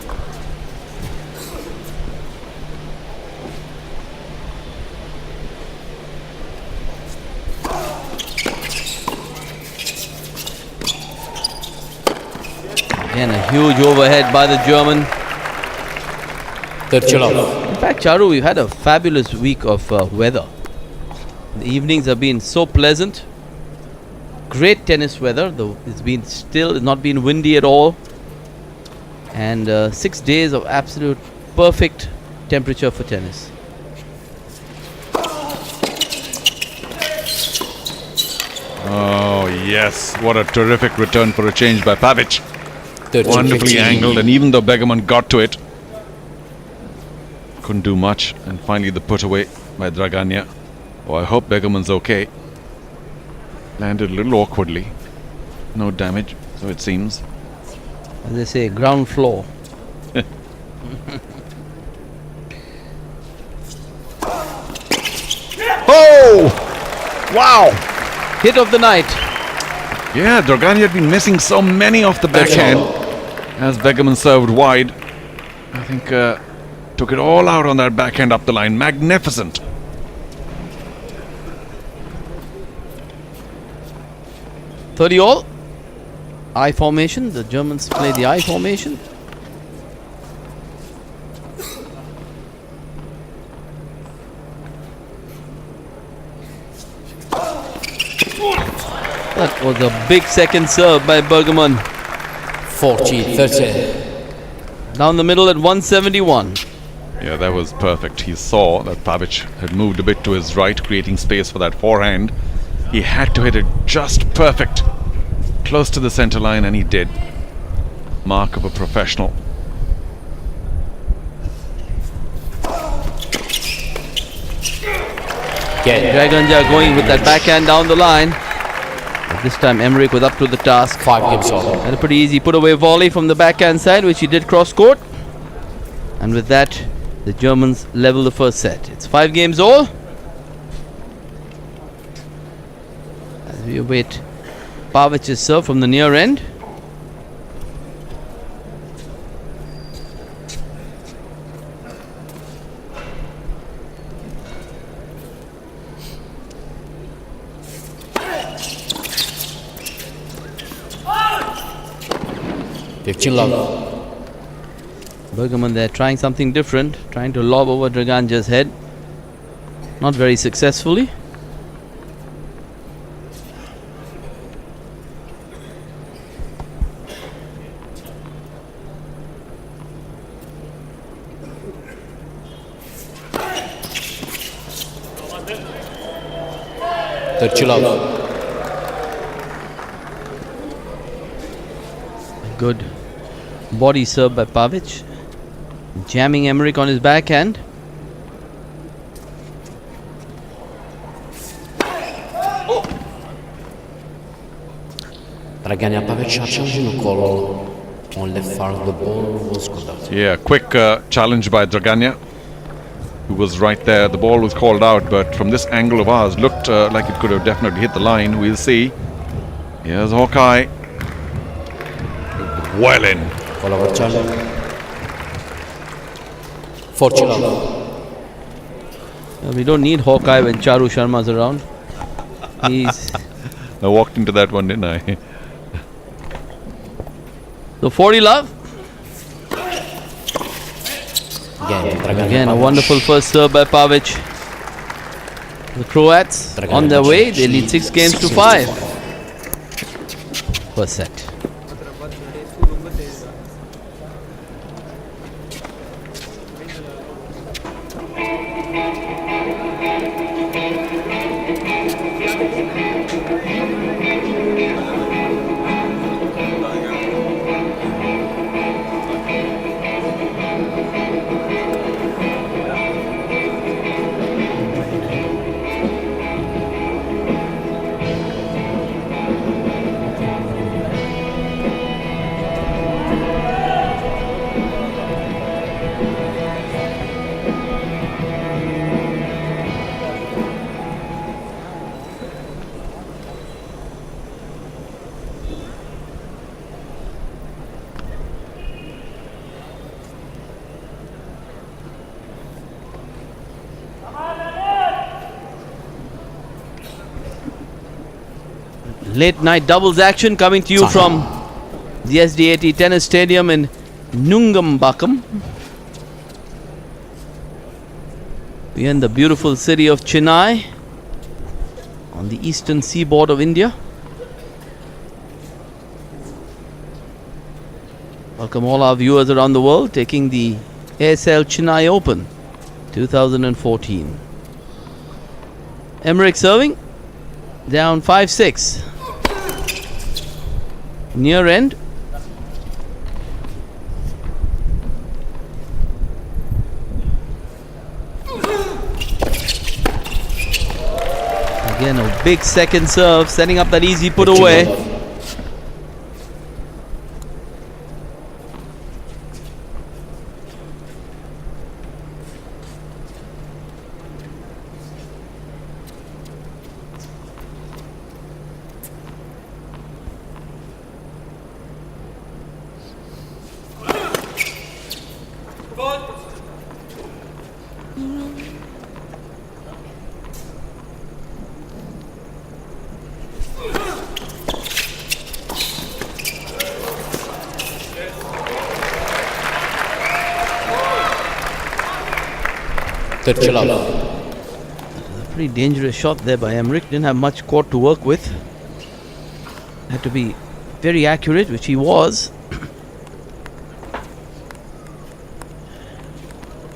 Again, a huge overhead by the German. Love. In fact, Charu, we've had a fabulous week of weather. The evenings have been so pleasant. Great tennis weather, though it's not been windy at all. And 6 days of absolute perfect temperature for tennis. Oh, yes. What a terrific return for a change by PAVIC. 13, Wonderfully 15. angled, and even though BEGEMANN got to it, couldn't do much. And finally the put away by DRAGANJA. Oh, I hope BEGEMANN's okay. Landed a little awkwardly. No damage, so it seems. As they say, ground floor. Oh! Wow! Hit of the night. Yeah, DRAGANJA had been missing so many off the backhand as BEGEMANN served wide. I think took it all out on that backhand up the line. Magnificent. .30 all. I formation. The Germans play the I formation. That was a big second serve by BEGEMANN. 40, 30. Down the middle at 171. Yeah, that was perfect. He saw that PAVIC had moved a bit to his right, creating space for that forehand. He had to hit it just perfect, close to the center line, and he did. Mark of a professional. DRAGANJA going with that backhand down the line. But this time EMMRICH was up to the task. 5 games all. And a pretty easy put away volley from the backhand side, which he did cross court. And with that, the Germans level the first set. It's 5 games all. As we await Pavic's serve from the near end. BEGEMANN there trying something different, trying to lob over DRAGANJA's head. Not very successfully. Good body serve by PAVIC, jamming EMMRICH on his backhand. DRAGANJA PAVIC challenge call on left far of the ball was conducted. Yeah, quick challenge by DRAGANJA, who was right there. The ball was called out, but from this angle of ours, looked like it could have definitely hit the line. We'll see. Here's Hawkeye. Well in. Follow challenge. 4 We don't need Hawkeye when Charu Sharma's around. He's I walked into that one, didn't I? the 40 love. Again, a wonderful first serve by PAVIC. The Croats on their way. They lead 6 games to 5. First set. Late night doubles action coming to you from the SDAT Tennis Stadium in Nungambakkam. We are in the beautiful city of Chennai on the eastern seaboard of India. Welcome all our viewers around the world taking the Aircel Chennai Open. 2014. EMMRICH serving. Down 5-6. Near end. Again, a big second serve, setting up that easy put away. Pretty dangerous shot there by EMMRICH. Didn't have much court to work with. Had to be very accurate, which he was.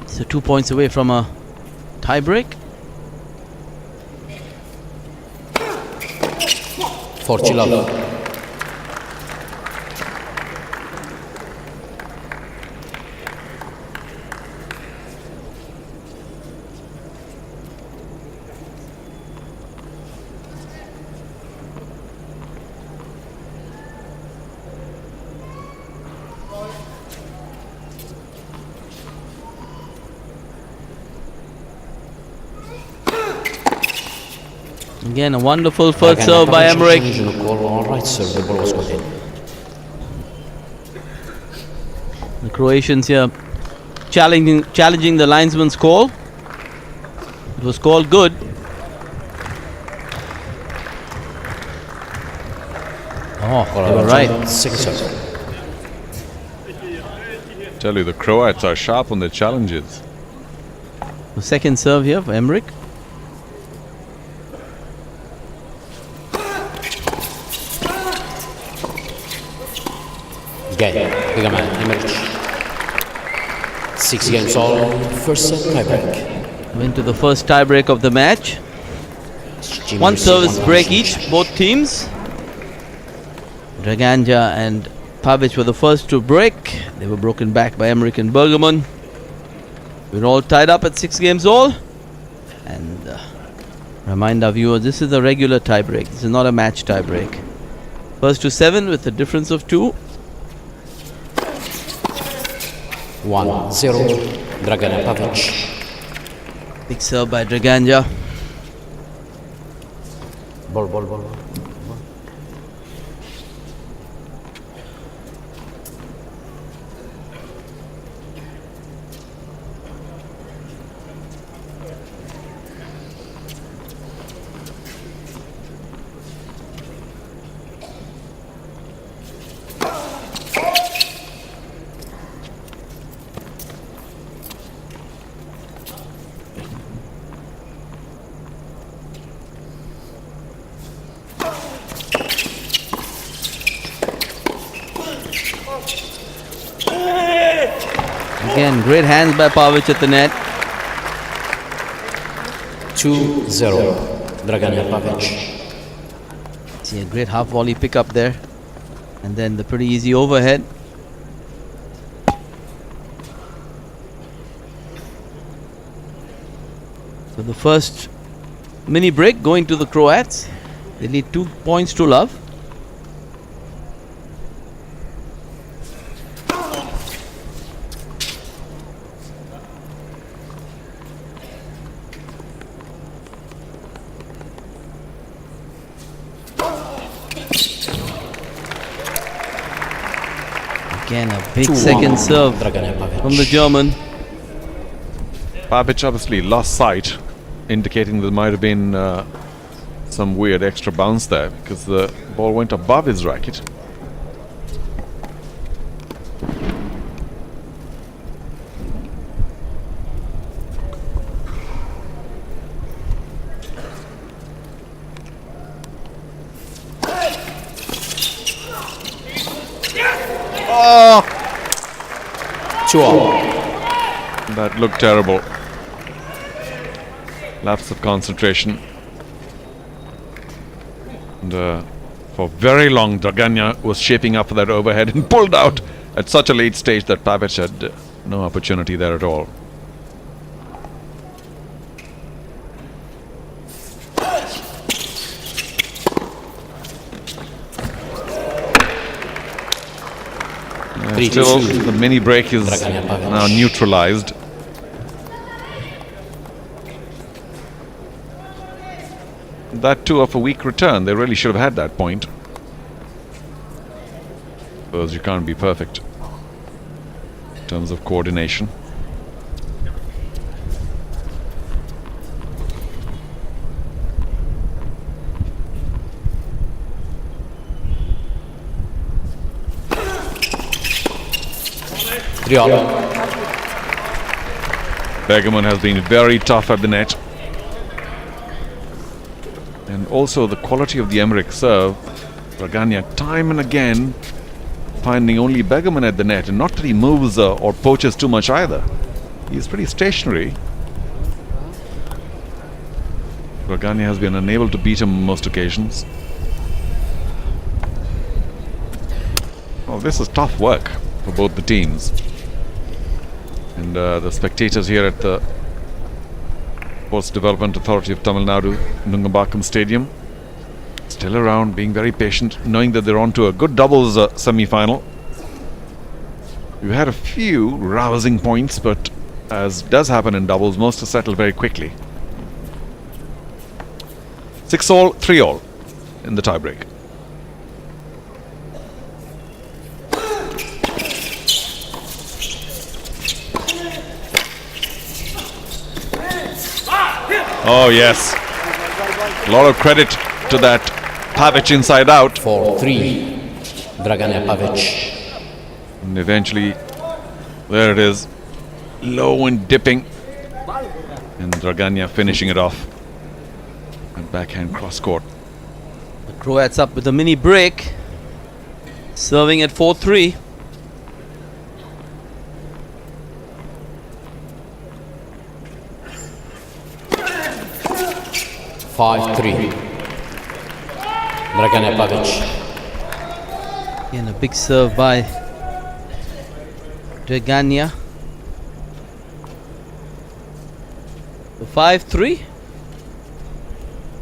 So 2 points away from a tie break. For Chilal. Again, a wonderful first serve by EMMRICH. The Croatians here challenging the linesman's call. It was called good. Oh, they were right. Tell you, the Croats are sharp on their challenges. The second serve here for EMMRICH. BEGEMANN, EMMRICH. 6 games all, first set tiebreak. Went to the first tiebreak of the match. One service break each, both teams. DRAGANJA and PAVIC were the first to break. They were broken back by EMMRICH and BEGEMANN. We're all tied up at 6 games all. And remind our viewers, this is a regular tiebreak. This is not a match tiebreak. First to 7 with a difference of 2. 1-0, DRAGANJA PAVIC. Big serve by DRAGANJA. Ball. Again, great hands by PAVIC at the net. 2-0, DRAGANJA PAVIC. See a great half volley pickup there. And then the pretty easy overhead. So the first mini break going to the Croats. They need 2 points to love. Again, a big second serve from the German. PAVIC obviously lost sight, indicating there might have been some weird extra bounce there because the ball went above his racket. Oh! 2-all. That looked terrible. Lapse of concentration. And for very long, Draganja was shaping up for that overhead and pulled out at such a late stage that PAVIC had no opportunity there at all. Still, the mini break is now neutralized. That too of a weak return. They really should have had that point. Because you can't be perfect in terms of coordination. BEGEMANN has been very tough at the net. And also the quality of the EMMRICH serve. Draganja time and again finding only BEGEMANN at the net, and not that he moves or poaches too much either. He's pretty stationary. Draganja has been unable to beat him on most occasions. Well, this is tough work for both the teams. And the spectators here at the Sports Development Authority of Tamil Nadu, Nungambakam Stadium, still around, being very patient, knowing that they're on to a good doubles semi-final. We've had a few rousing points, but as does happen in doubles, most are settled very quickly. 6-all, 3-all in the tiebreak. Oh yes, a lot of credit to that PAVIC inside out. 4-3, Draganja PAVIC. And eventually, there it is, low and dipping, and Draganja finishing it off. And backhand cross court. The Croats up with a mini break, serving at 4-3. Draganja PAVIC. And a big serve by Draganja. 5-3.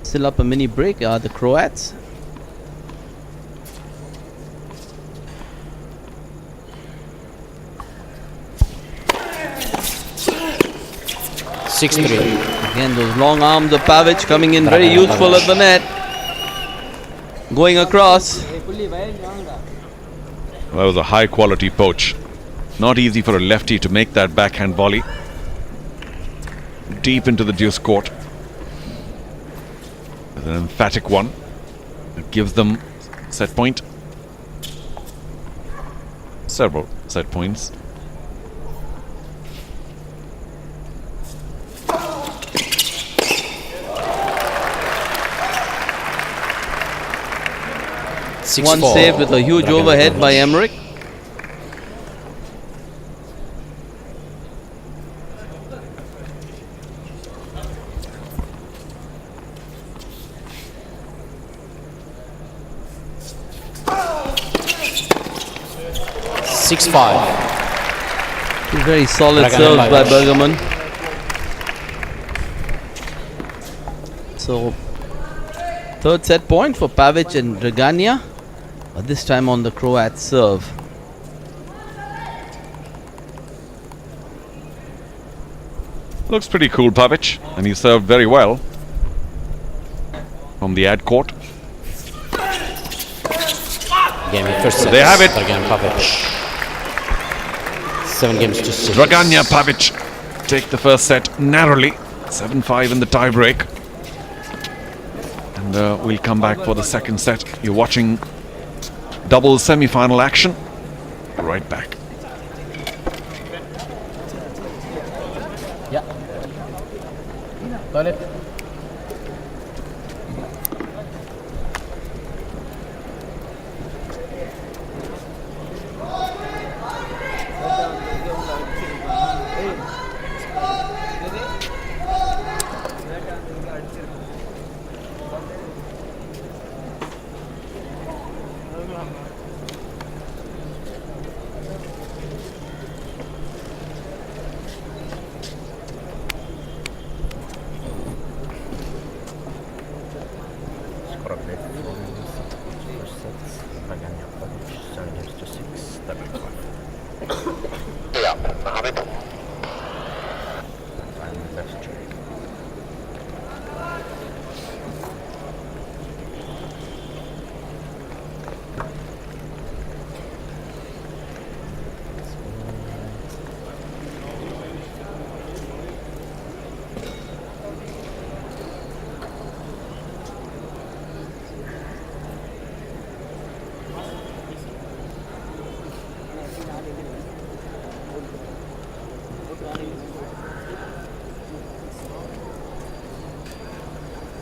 Still up a mini break are the Croats. Again, those long arms of PAVIC coming in very useful at the net. Going across. That was a high quality poach. Not easy for a lefty to make that backhand volley. Deep into the deuce court. With an emphatic one. It gives them set point. Several set points. One save with a huge overhead by EMMRICH. Two very solid serves by BEGEMANN. So, third set point for PAVIC and Draganja. But this time on the Croat serve. Looks pretty cool, PAVIC, and he served very well from the ad court. First they have it. Draganja PAVIC. 7 games to 6. Draganja PAVIC take the first set narrowly, 7-5 in the tiebreak. And we'll come back for the second set. You're watching doubles semi-final action. Right back. Yeah. Toilet.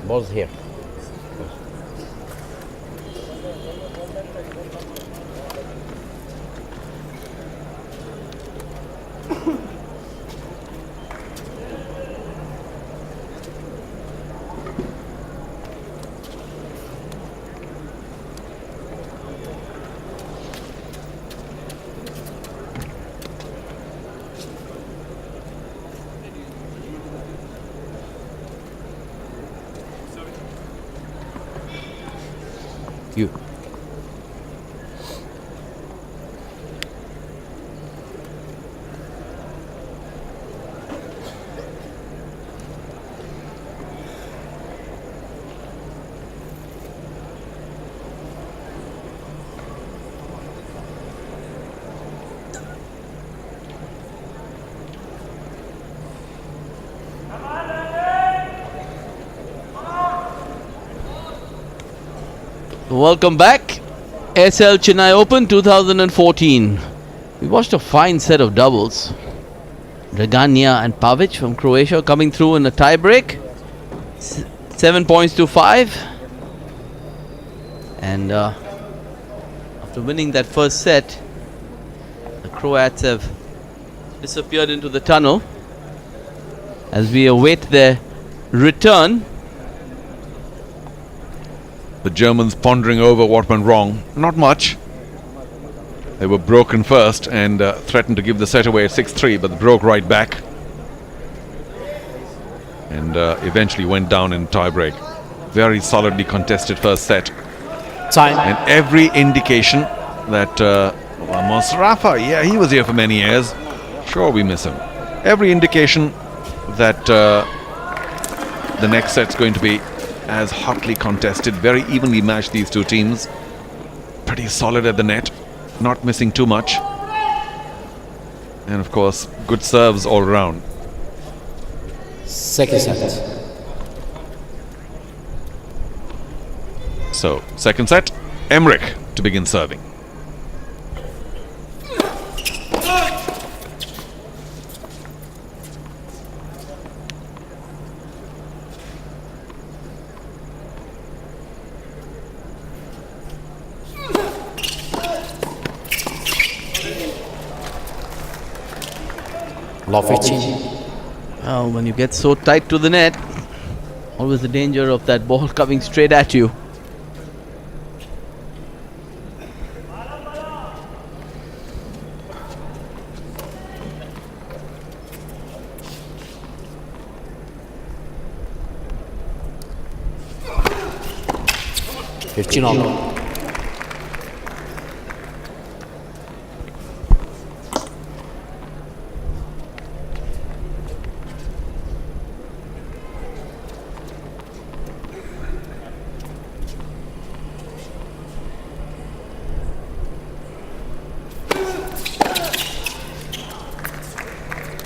Ball's here. You. Welcome back. Aircel Chennai Open 2014. We watched a fine set of doubles. DRAGANJA and PAVIC from Croatia coming through in a tie break. 7 points to 5. And after winning that first set, the Croats have disappeared into the tunnel as we await their return. The Germans pondering over what went wrong. Not much. They were broken first and threatened to give the set away at 6-3, but they broke right back and eventually went down in tie-break. Very solidly contested first set. Time. And every indication that Ramos Rafa, yeah, he was here for many years. Sure, we miss him. Every indication that the next set's going to be as hotly contested, very evenly matched, these two teams. Pretty solid at the net, not missing too much. And of course, good serves all around. Second set. So, second set, EMMRICH to begin serving. Law 15. Oh, when you get so tight to the net, always the danger of that ball coming straight at you. On.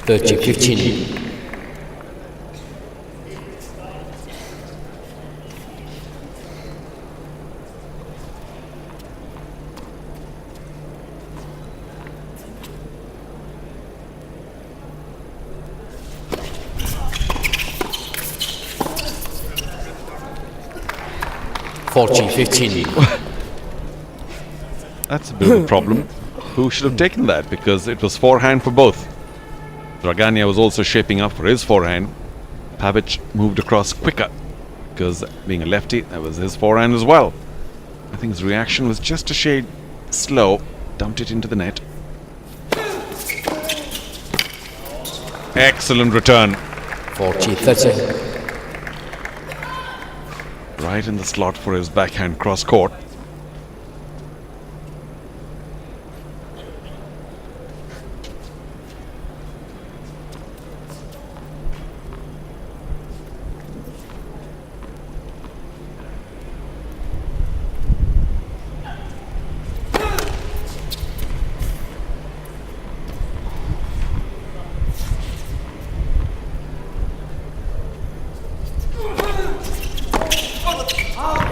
Thirty 15. Forty 15. That's a bit of a problem. Who should have taken that? Because it was forehand for both. DRAGANJA was also shaping up for his forehand. PAVIC moved across quicker because, being a lefty, that was his forehand as well. I think his reaction was just a shade slow. Dumped it into the net. Excellent return. 40-30. Right in the slot for his backhand cross court.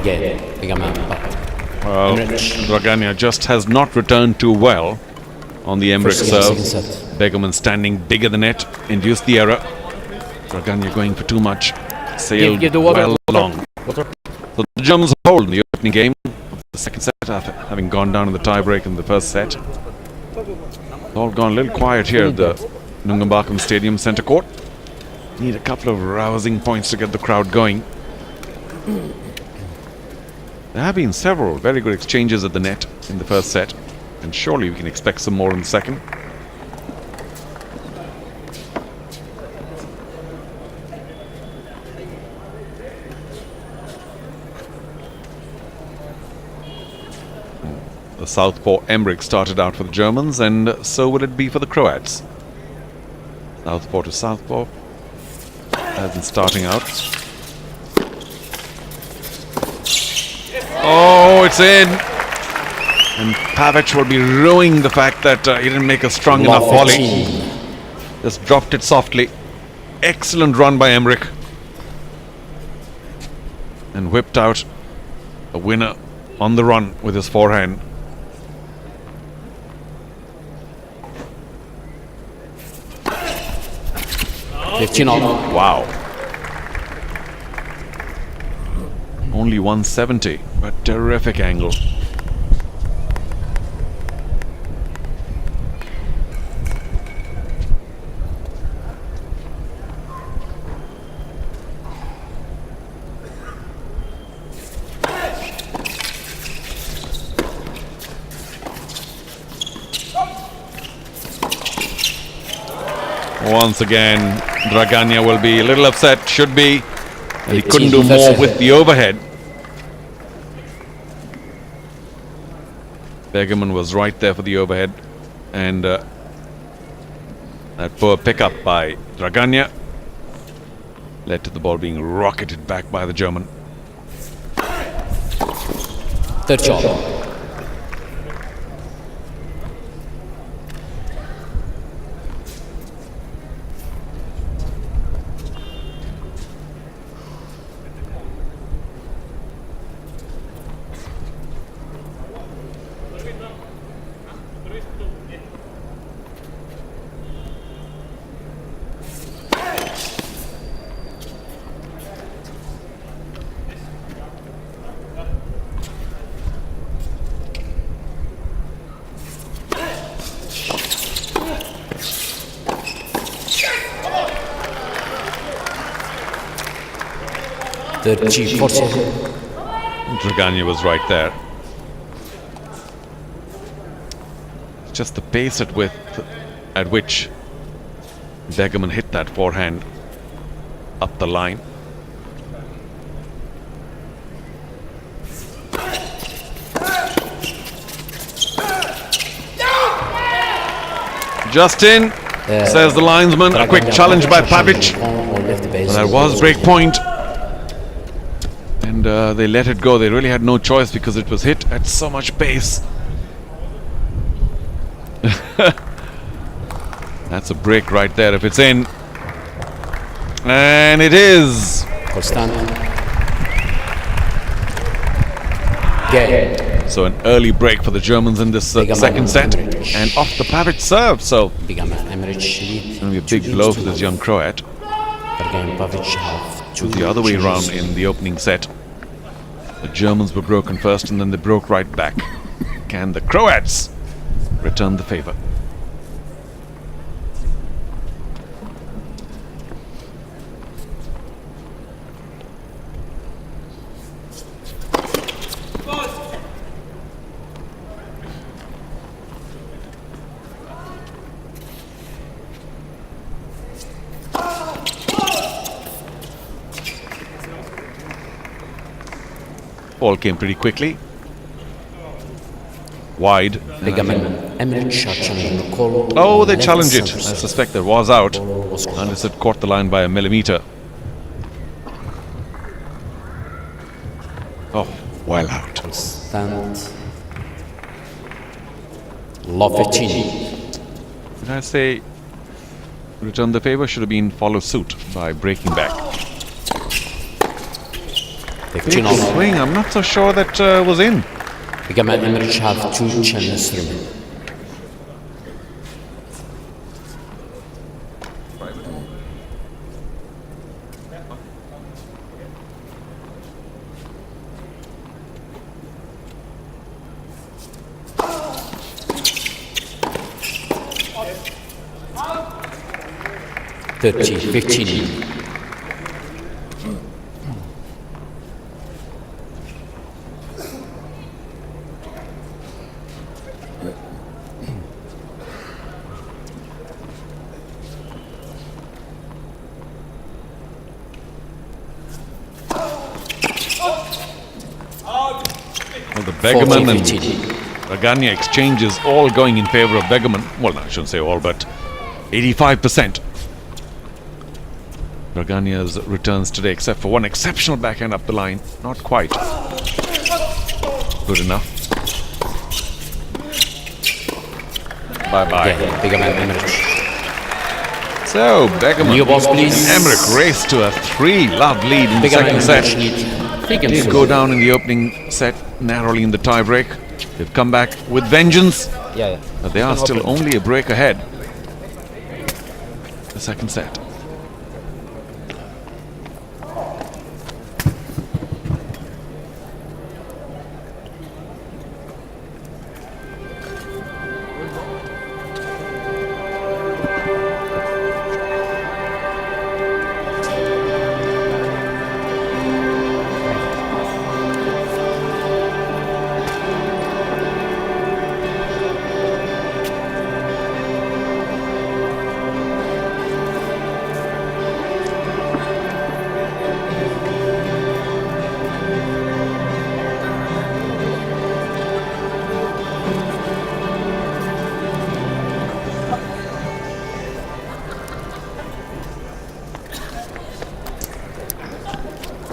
Gay, BEGEMANN, Well, EMMRICH. DRAGANJA just has not returned too well on the EMMRICH First game, serve. second set. BEGEMANN standing big at the net, induced the error. DRAGANJA going for too much, sailed Give the water, well water. long. So the Germans hold in the opening game of the second set after having gone down in the tiebreak in the first set. It's all gone a little quiet here at the Nungambakkam Stadium centre court. Need a couple of rousing points to get the crowd going. There have been several very good exchanges at the net in the first set, and surely we can expect some more in the second. The southpaw EMMRICH started out for the Germans, and so will it be for the Croats. Southpaw to southpaw has been starting out. Oh, it's in! And PAVIC will be ruining the fact that he didn't make a strong enough volley. Just dropped it softly. Excellent run by EMMRICH. And whipped out a winner on the run with his forehand. Wow. Only 170, but terrific angle. Once again, DRAGANJA will be a little upset, should be, and he couldn't do more with the overhead. BEGEMANN was right there for the overhead, and that poor pickup by DRAGANJA led to the ball being rocketed back by the German. Third shot. DRAGANJA was right there. Just the pace at which BEGEMANN hit that forehand up the line. Justin, says the linesman. A quick challenge by PAVIC. Well, that was break point. And they let it go. They really had no choice because it was hit at so much pace. That's a break right there if it's in. And it is. So an early break for the Germans in this second set. And off the PAVIC serve. So it's going to be a big blow for this young Croat. It was the other way around in the opening set. The Germans were broken first and then they broke right back. Can the Croats return the favor? Ball came pretty quickly. Wide. Oh, they challenged it. I suspect that was out. Unless it caught the line by a millimeter. Oh, well out. Did I say return the favor? Should have been follow suit by breaking back. 15 Big all. swing. I'm not so sure that was in. BEGEMANN EMMRICH have 2 chances remaining. Thirty, 15. Well, the BEGEMANN 40, and 15. DRAGANJA exchanges all going in favor of BEGEMANN. Well, no, I shouldn't say all, but 85%. DRAGANJA's returns today, except for one exceptional backhand up the line. Not quite good enough. Bye-bye. Yeah, BEGEMANN EMMRICH. So, BEGEMANN New balls, please. EMMRICH raced to a 3-love lead in the BEGEMANN second set. EMMRICH need 3 games Did to go lose. down in the opening set narrowly in the tie-break. They've come back with vengeance, Yeah. but they are still only a break ahead. The second set.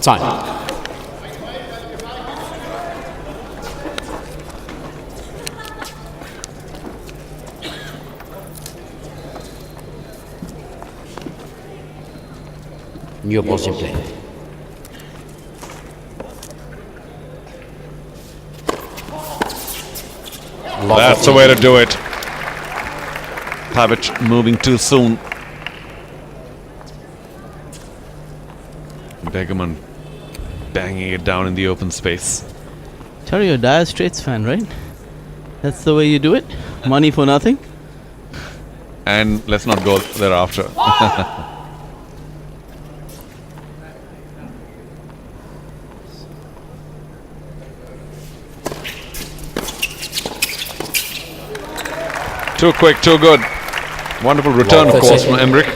Time. New balls in play. That's the way to do it. PAVIC moving too soon. BEGEMANN banging it down in the open space. Terry, you're a Dire Straits fan, right? That's the way you do it? Money for nothing? And let's not go thereafter. Too quick, too good. Wonderful return, of Wow, course, that's from it. EMMRICH.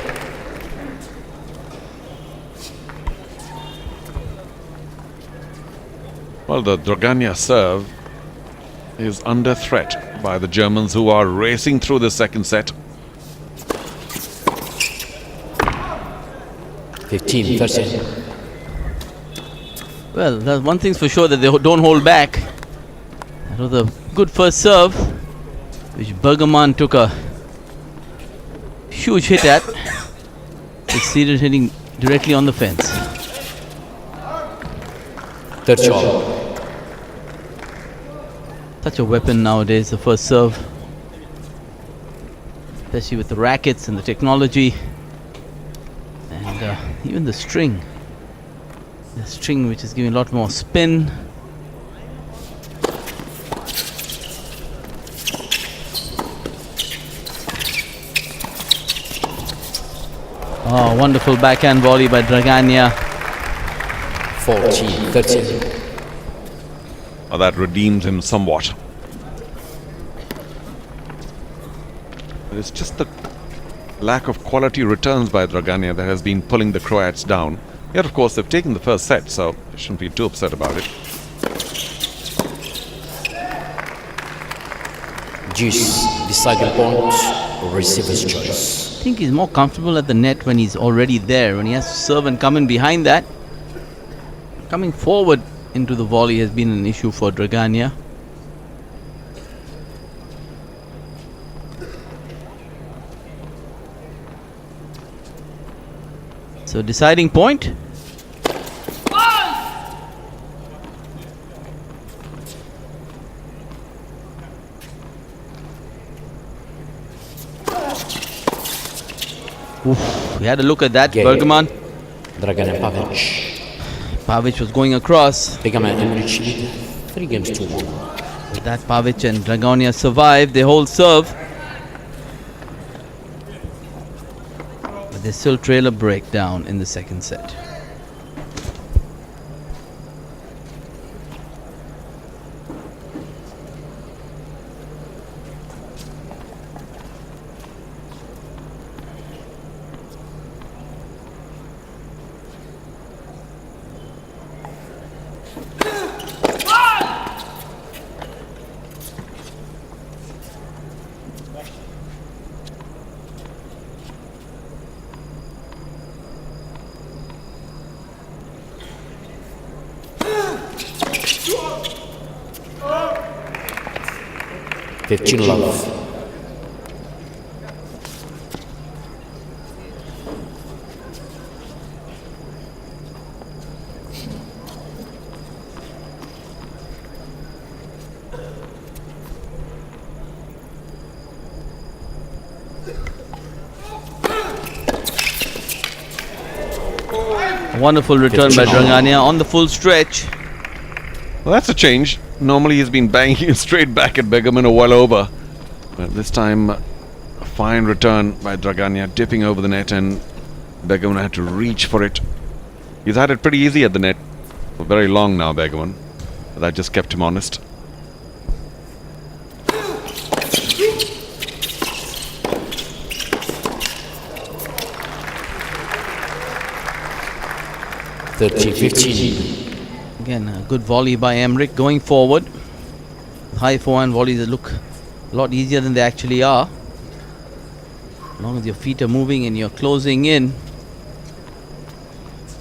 Well, the DRAGANJA serve is under threat by the Germans, who are racing through the second set. 15, 13. Well, that's one thing's for sure, that they don't hold back. That was a good first serve, which BEGEMANN took a huge hit at. Succeeded hitting directly on the fence. Third shot. Such a weapon nowadays, the first serve. Especially with the rackets and the technology. And even the string. The string, which is giving a lot more spin. Oh, wonderful backhand volley by DRAGANJA. 14, 13. Well, that redeems him somewhat. But it's just the lack of quality returns by DRAGANJA that has been pulling the Croats down. Yet, of course, they've taken the first set, so they shouldn't be too upset about it. Deuce, deciding point, receiver's choice. I think he's more comfortable at the net when he's already there. When he has to serve and come in behind that, coming forward into the volley has been an issue for DRAGANJA. So deciding point. Oof, we had a look at that. Yeah. BEGEMANN. Dragan and PAVIC. PAVIC was going across. BEGEMANN EMMRICH lead 3 games to 1. With that, PAVIC and DRAGANJA survive. They hold serve. But they still trail a breakdown in the second set. Fifteen love. A wonderful return by DRAGANJA on the full stretch. Well, that's a change. Normally he's been banging straight back at BEGEMANN a while over. But this time, a fine return by DRAGANJA, dipping over the net, and BEGEMANN had to reach for it. He's had it pretty easy at the net for very long now, BEGEMANN. But that just kept him honest. Again, a good volley by EMMRICH going forward. High forehand volleys that look a lot easier than they actually are. As long as your feet are moving and you're closing in,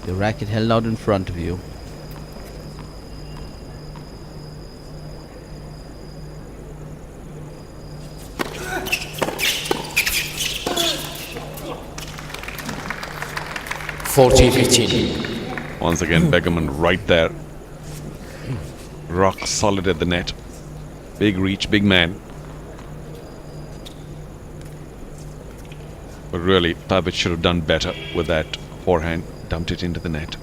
your racket held out in front of you. Once again, BEGEMANN right there. Rock solid at the net. Big reach, big man. But really, PAVIC should have done better with that forehand. Dumped it into the net.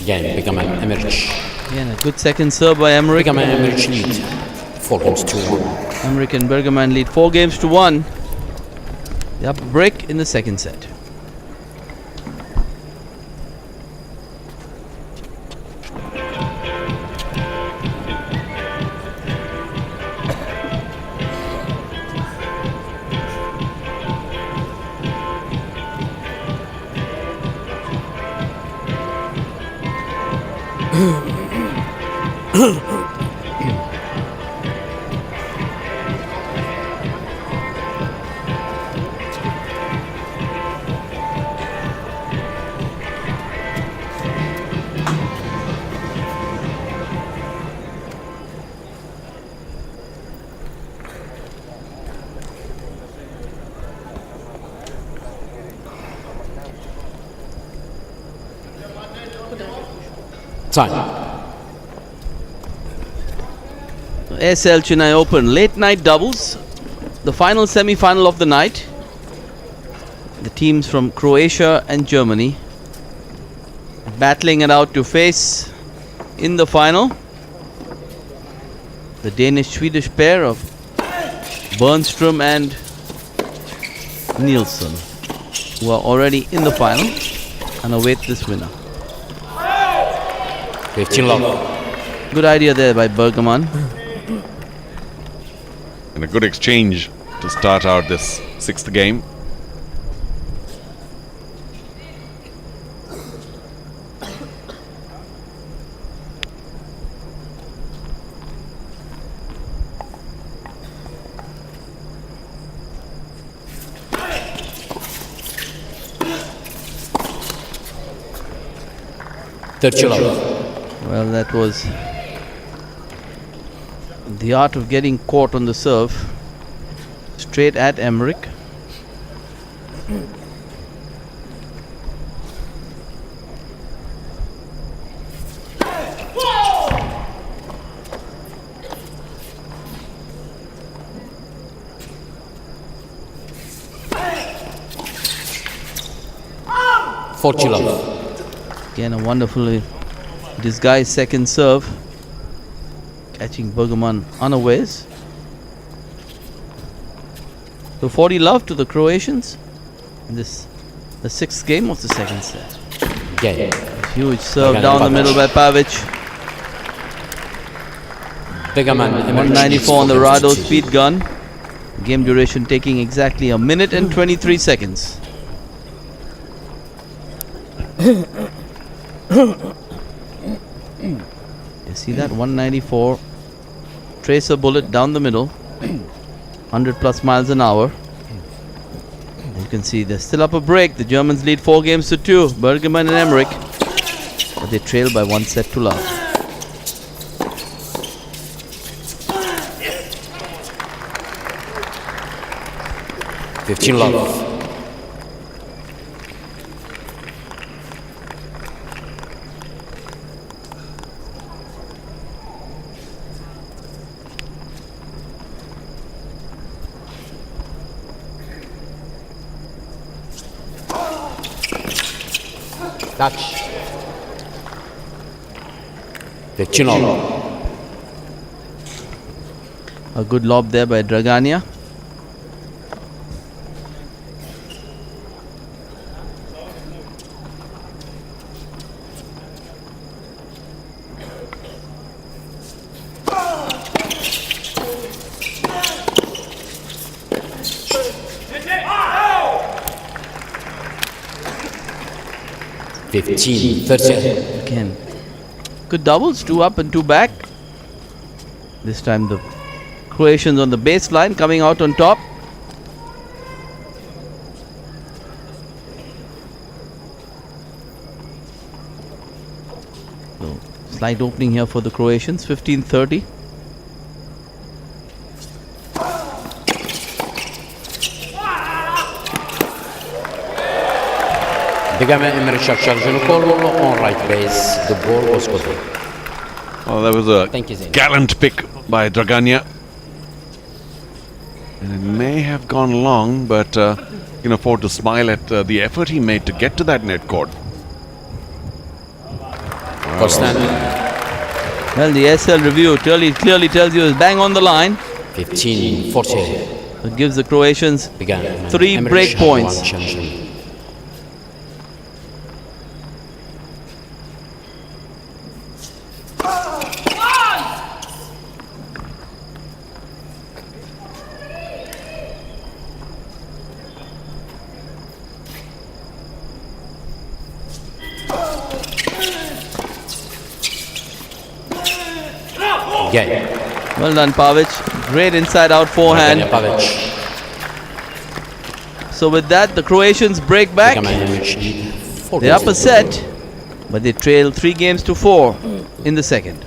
Again, BEGEMANN EMMRICH. Again, a good second serve by EMMRICH. BEGEMANN EMMRICH lead 4 games to 1. EMMRICH and BEGEMANN lead 4 games to 1. They have a break in the second set. Time. Aircel Chennai Open late night doubles, the final semi-final of the night. The teams from Croatia and Germany battling it out to face in the final the Danish-Swedish pair of Bernström and Nielsen, who are already in the final and await this winner. 15 love. Good idea there by BEGEMANN. And a good exchange to start out this 6th game. Love. Well, that was The art of getting caught on the serve. Straight at EMMRICH. Again, a wonderfully disguised second serve, catching BEGEMANN unawares. So 40 love to the Croatians in this, the 6th game of the second set. Huge serve down the middle by PAVIC. BEGEMANN 194 on the Rado speed gun. Game duration taking exactly a minute and 23 seconds. You see that 194 tracer bullet down the middle, 100 plus miles an hour. You can see they're still up a break. The Germans lead 4 games to 2. BEGEMANN and EMMRICH, but they trail by 1 set to love. love. Touch. 15 love. A good lob there by DRAGANJA. Again, good doubles, 2 up and 2 back. This time the Croatians on the baseline coming out on top. So slight opening here for the Croatians, 15-30. EMMRICH charge on collo on right base. The ball was caught. Oh, that was a gallant pick by DRAGANJA. And it may have gone long, but you can afford to smile at the effort he made to get to that net cord. Well, the Aircel review clearly tells you it's bang on the line. 15-40. It gives the Croatians 3 break points. Well done, PAVIC. Great inside-out forehand. So with that, the Croatians break back. They're up a set, but they trail 3 games to 4 in the second.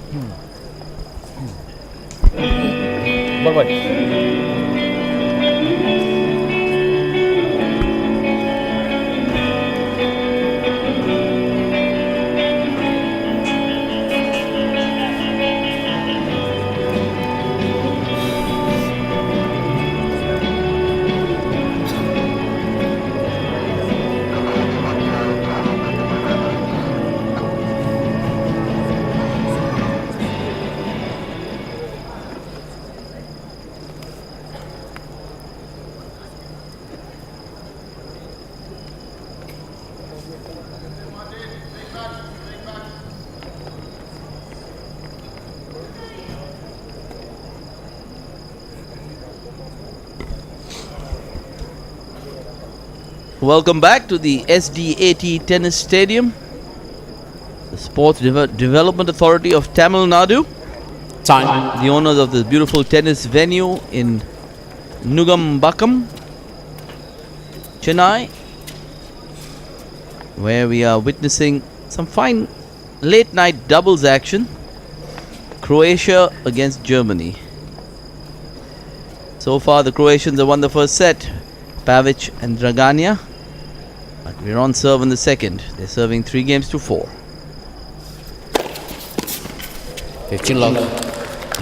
Welcome back to the SDAT Tennis Stadium, the Sports Development Authority of Tamil Nadu. The owners of this beautiful tennis venue in Nugambakam, Chennai, where we are witnessing some fine late night doubles action. Croatia against Germany. So far, the Croatians have won the first set. PAVIC and DRAGANJA. But we're on serve in the second. They're serving 3 games to 4. 15 love.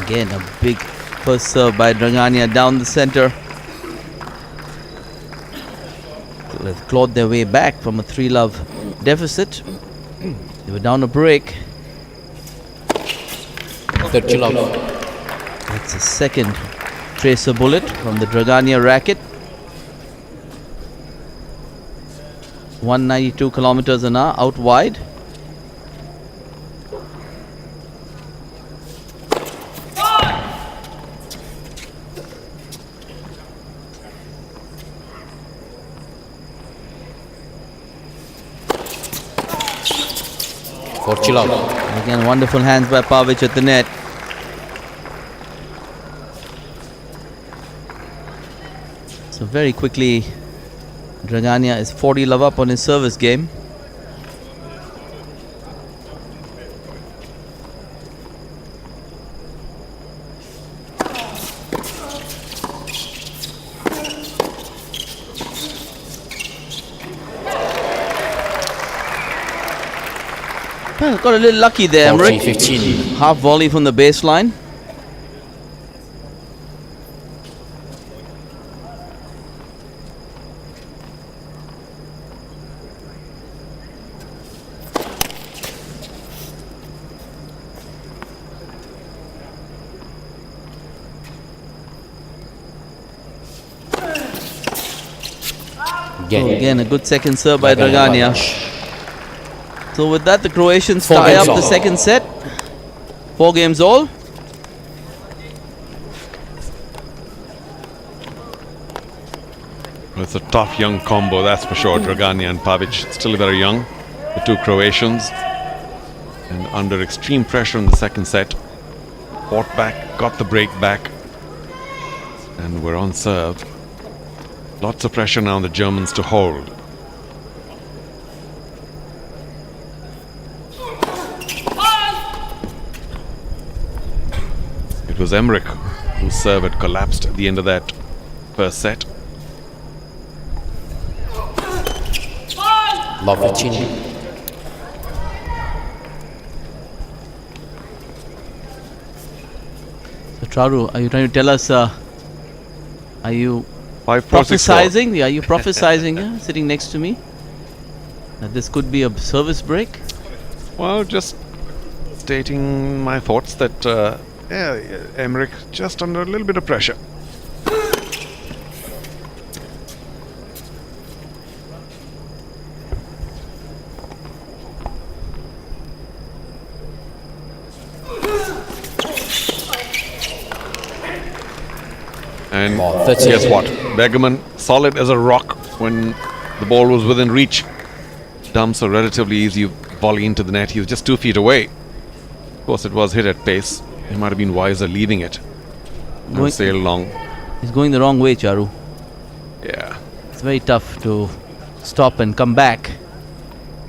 Again, a big first serve by DRAGANJA down the center. They've clawed their way back from a 3-love deficit. They were down a break. 30 love. That's a second tracer bullet from the DRAGANJA racket. 192 kilometers an hour out wide. Again, wonderful hands by PAVIC at the net. So very quickly, DRAGANJA is 40 love up on his service game. Well, got a little lucky there, EMMRICH. 15. Half volley from the baseline. So again, a good second serve by DRAGANJA. So with that, the Croatians tie up the second set. 4 games all. It's a tough young combo, that's for sure. DRAGANJA and PAVIC, still very young. The 2 Croatians. And under extreme pressure in the second set. Fought back, got the break back. And we're on serve. Lots of pressure now on the Germans to hold. It was EMMRICH whose serve had collapsed at the end of that first set. Love 15. So Charu, are you trying to tell us, are you 5, 4, 6, 4. prophesizing? Yeah, are you prophesizing here, sitting next to me? That this could be a service break? Well, just stating my thoughts that EMMRICH just under a little bit of pressure. And guess what? BEGEMANN solid as a rock when the ball was within reach. Dumps a relatively easy volley into the net. He was just 2 feet away. Of course, it was hit at pace. He might have been wiser leaving it. And sail along. He's going the wrong way, Charu. Yeah. It's very tough to stop and come back.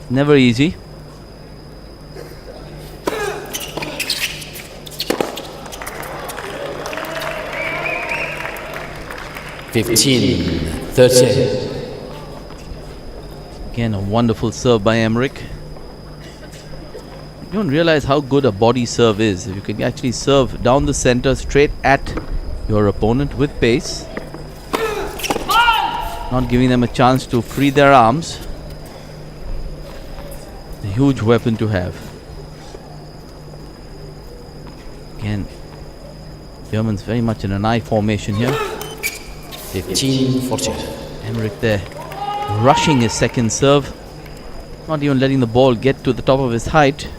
Never easy. $15, 30. Again, a wonderful serve by EMMRICH. You don't realize how good a body serve is. If you can actually serve down the center straight at your opponent with pace, not giving them a chance to free their arms. A huge weapon to have. Again, Germans very much in an I formation here. 15, 40. EMMRICH there rushing his second serve, not even letting the ball get to the top of his height.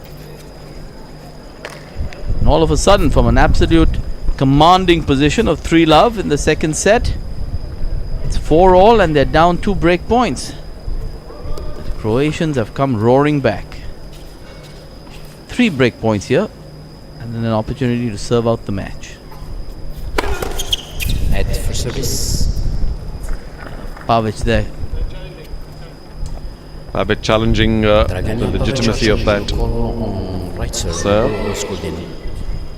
And all of a sudden, from an absolute commanding position of 3-love in the second set, it's 4-all and they're down 2 break points. The Croatians have come roaring back. 3 break points here, and then an opportunity to serve out the match. Head for service. PAVIC there. PAVIC challenging the legitimacy of that serve.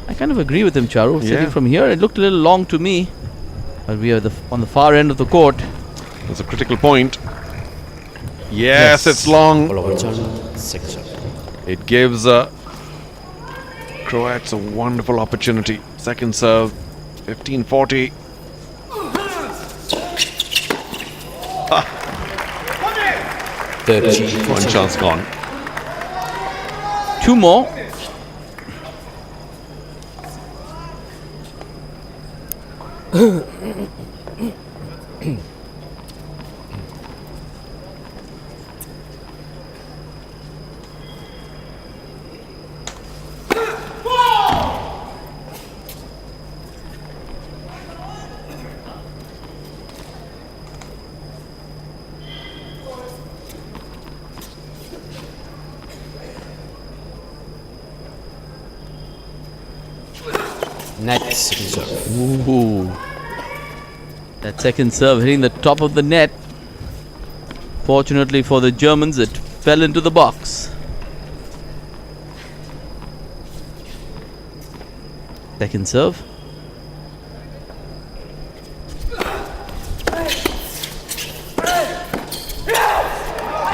I kind of agree with him, Charu. Sitting from here, it looked a little long to me. But we are on the far end of the court. That's a critical point. Yes, it's long. Ball overturned. Second serve. It gives Croats a wonderful opportunity. Second serve, 15-40. One chance gone. 2 more. Net second serve. Ooh. That second serve hitting the top of the net. Fortunately for the Germans, it fell into the box. Second serve.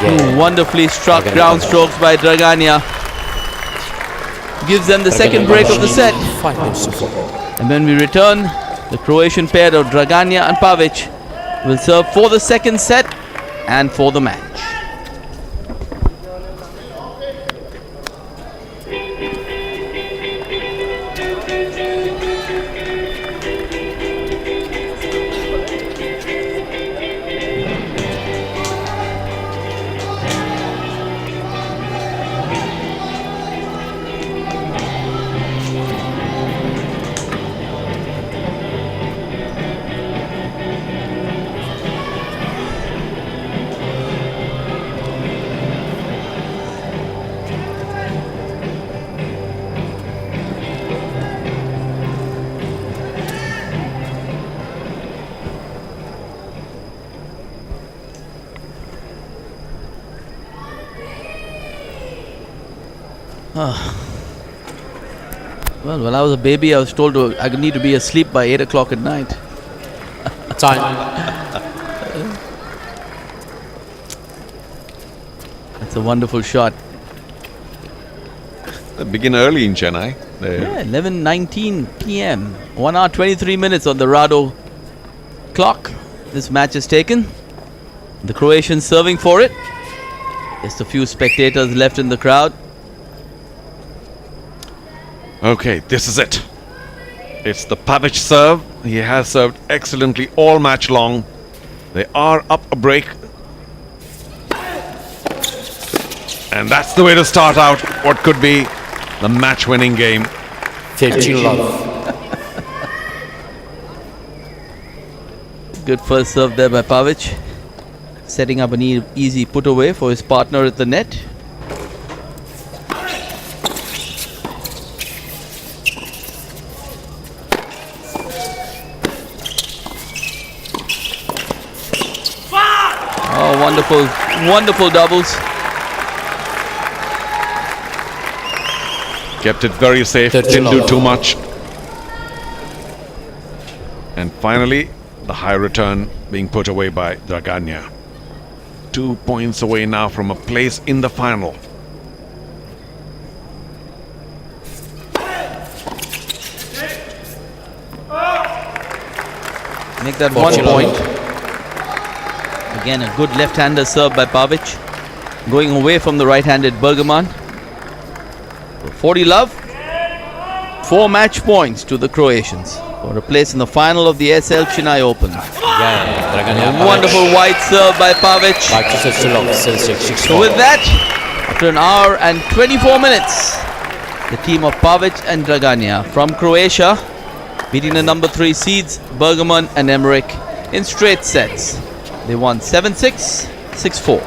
Ooh, wonderfully struck ground strokes by Draganja. Gives them the second break of the set. 5 minutes to 4. And when we return, the Croatian pair of Draganja and Pavic will serve for the second set and for the match. Well, when I was a baby, I was told I need to be asleep by 8 o'clock at night. Time. That's a wonderful shot. They begin early in Chennai. Yeah, 11:19 p.m. 1 hour 23 minutes on the Rado clock. This match is taken. The Croatians serving for it. Just a few spectators left in the crowd. Okay, this is it. It's the Pavic serve. He has served excellently all match long. They are up a break. And that's the way to start out what could be the match-winning game. 15 love. Good first serve there by Pavic. Setting up an easy put away for his partner at the net. Oh, wonderful, wonderful doubles. Kept it very safe, That's didn't do love. too much. And finally, the high return being put away by Draganja. 2 points away now from a place in the final. Make that 1 point. Again, a good left-hander serve by Pavic. Going away from the right-handed BEGEMANN. 40 love. 4 match points to the Croatians for a place in the final of the Aircel Chennai Open. A wonderful wide serve by Pavic. Back to set love. 6 So with that, after an hour and 24 minutes, the team of Pavic and Draganja from Croatia beating the number 3 seeds BEGEMANN and EMMRICH in straight sets. They won 7-6, 6-4.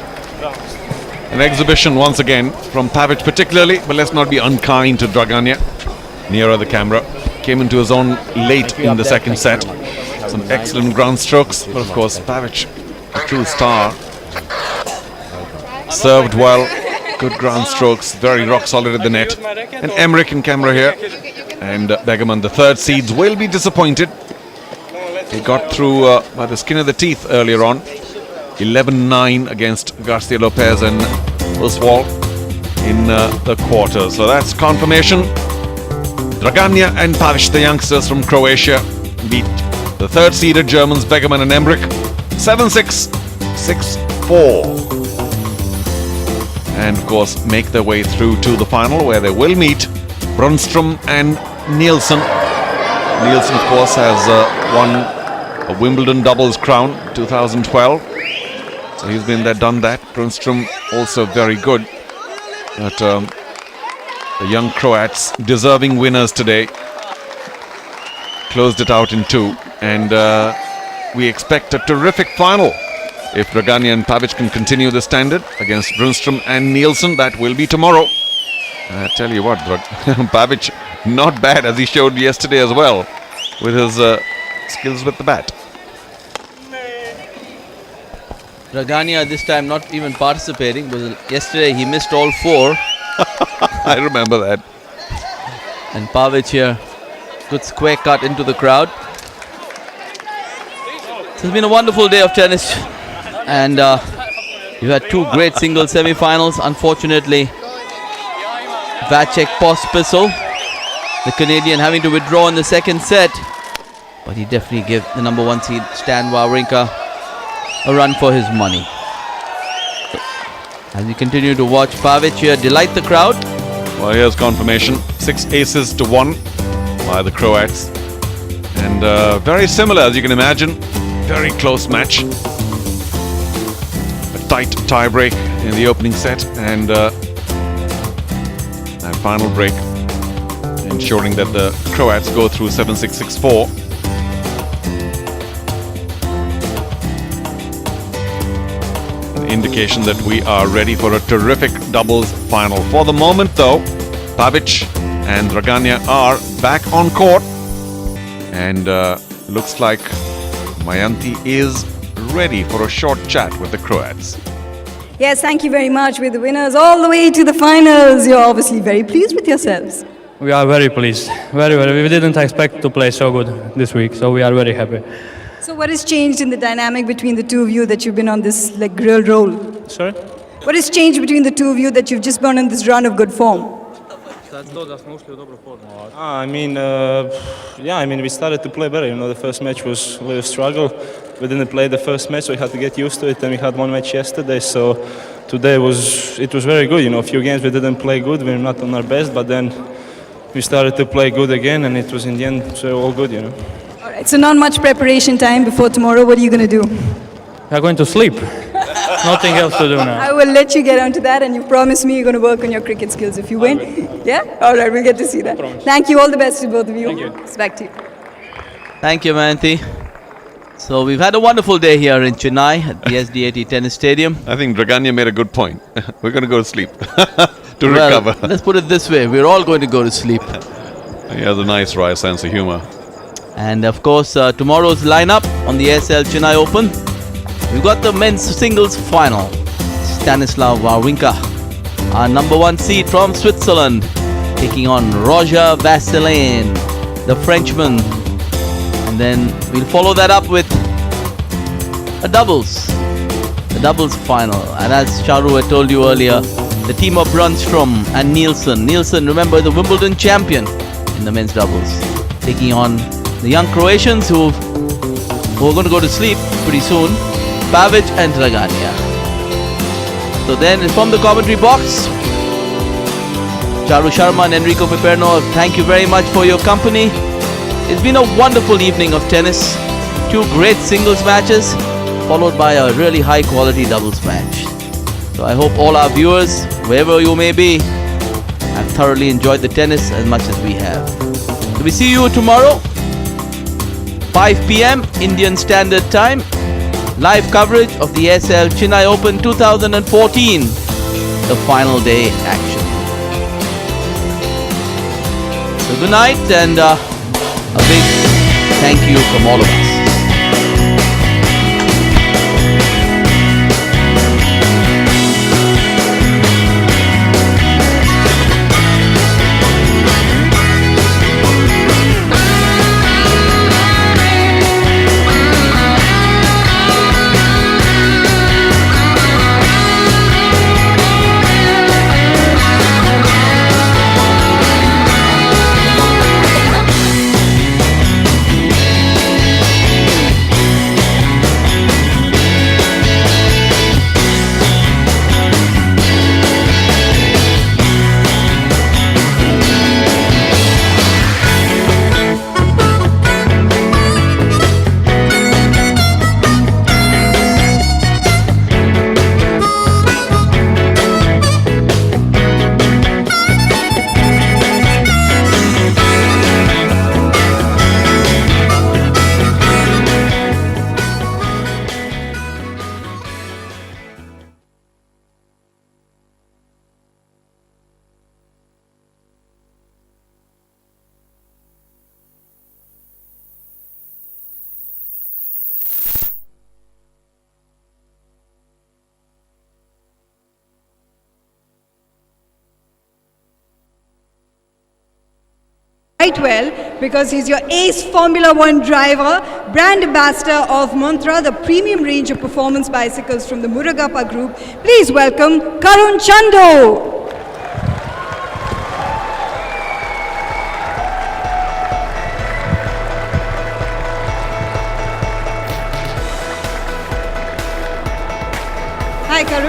An exhibition once again from Pavic particularly, but let's not be unkind to Draganja. Nearer the camera. Came into his own late in the second set. Some excellent ground strokes, but of course Pavic, a true star. Served well, good ground strokes, very rock solid at the net. And EMMRICH in camera here. And BEGEMANN, the third seeds, will be disappointed. He got through by the skin of the teeth earlier on. 11-9 against Garcia Lopez and Oswald in the quarter. So that's confirmation. Draganja and PAVIC, the youngsters from Croatia, beat the third-seeded Germans BEGEMANN and EMMRICH 7-6, 6-4. And of course make their way through to the final, where they will meet Brunstrom and Nielsen. Nielsen, of course, has won a Wimbledon doubles crown 2012. So he's been there, done that. Brunstrom also very good. But the young Croats, deserving winners today, closed it out in 2. And we expect a terrific final. If Draganja and PAVIC can continue the standard against Brunstrom and Nielsen, that will be tomorrow. I tell you what, PAVIC not bad, as he showed yesterday as well, with his skills with the bat. Draganja this time not even participating, because yesterday he missed all 4. I remember that. And PAVIC here, good square cut into the crowd. So it's been a wonderful day of tennis. And you had 2 great singles semi-finals. Unfortunately, Vacek Pospisil, the Canadian, having to withdraw in the second set. But he definitely gave the number 1 seed, Stan Wawrinka, a run for his money. As we continue to watch PAVIC here delight the crowd. Well, here's confirmation. 6 aces to 1 by the Croats. And very similar, as you can imagine. Very close match. A tight tie break in the opening set. And that final break ensuring that the Croats go through 7-6, 6-4. Indication that we are ready for a terrific doubles final. For the moment though, PAVIC and Draganja are back on court, and looks like Mayanti is ready for a short chat with the Croats. Yes, thank you very much. We're the winners all the way to the finals. You're obviously very pleased with yourselves. We are very pleased, very. We didn't expect to play so good this week, so we are very happy. So what has changed in the dynamic between the two of you that you've been on this real roll? Sorry? What has changed between the two of you that you've just been on this run of good form? We started to play better. The first match was a struggle. We didn't play the first match, so we had to get used to it. And we had one match yesterday, so today it was very good. A few games we didn't play good. We were not on our best, but then we started to play good again, and it was in the end all good. All right, so not much preparation time before tomorrow. What are you going to do? We are going to sleep. Nothing else to do now. I will let you get onto that, and you promise me you're going to work on your cricket skills if you win. Yeah? All right, we'll get to see that. Thank you. All the best to both of you. Thank you. It's back to you. Thank you, Mayanti. So we've had a wonderful day here in Chennai at the SDAT Tennis Stadium. I think Draganja made a good point. We're going to go to sleep to recover. Let's put it this way. We're all going to go to sleep. He has a nice, wry sense of humor. And of course, tomorrow's lineup on the Aircel Chennai Open. We've got the men's singles final. Stanislav Wawrinka, our number 1 seed from Switzerland, taking on Roger Vasselin, the Frenchman. And then we'll follow that up with a doubles. The doubles final. And as Charu had told you earlier, the team of Brunstrom and Nielsen. Nielsen, remember, the Wimbledon champion in the men's doubles, taking on the young Croatians who are going to go to sleep pretty soon, PAVIC and Draganja. So then from the commentary box, Charu Sharma and Enrico Piperno, thank you very much for your company. It's been a wonderful evening of tennis. 2 great singles matches, followed by a really high quality doubles match. So I hope all our viewers, wherever you may be, have thoroughly enjoyed the tennis as much as we have. So we see you tomorrow, 5 p.m. Indian Standard Time. Live coverage of the Aircel Chennai Open 2014, the final day action. So good night, and a big thank you from all of us. quite well because he's your ace Formula One driver, brand ambassador of Mantra, the premium range of performance bicycles from the Murugappa Group. Please welcome Karun Chando. Hi, Karun.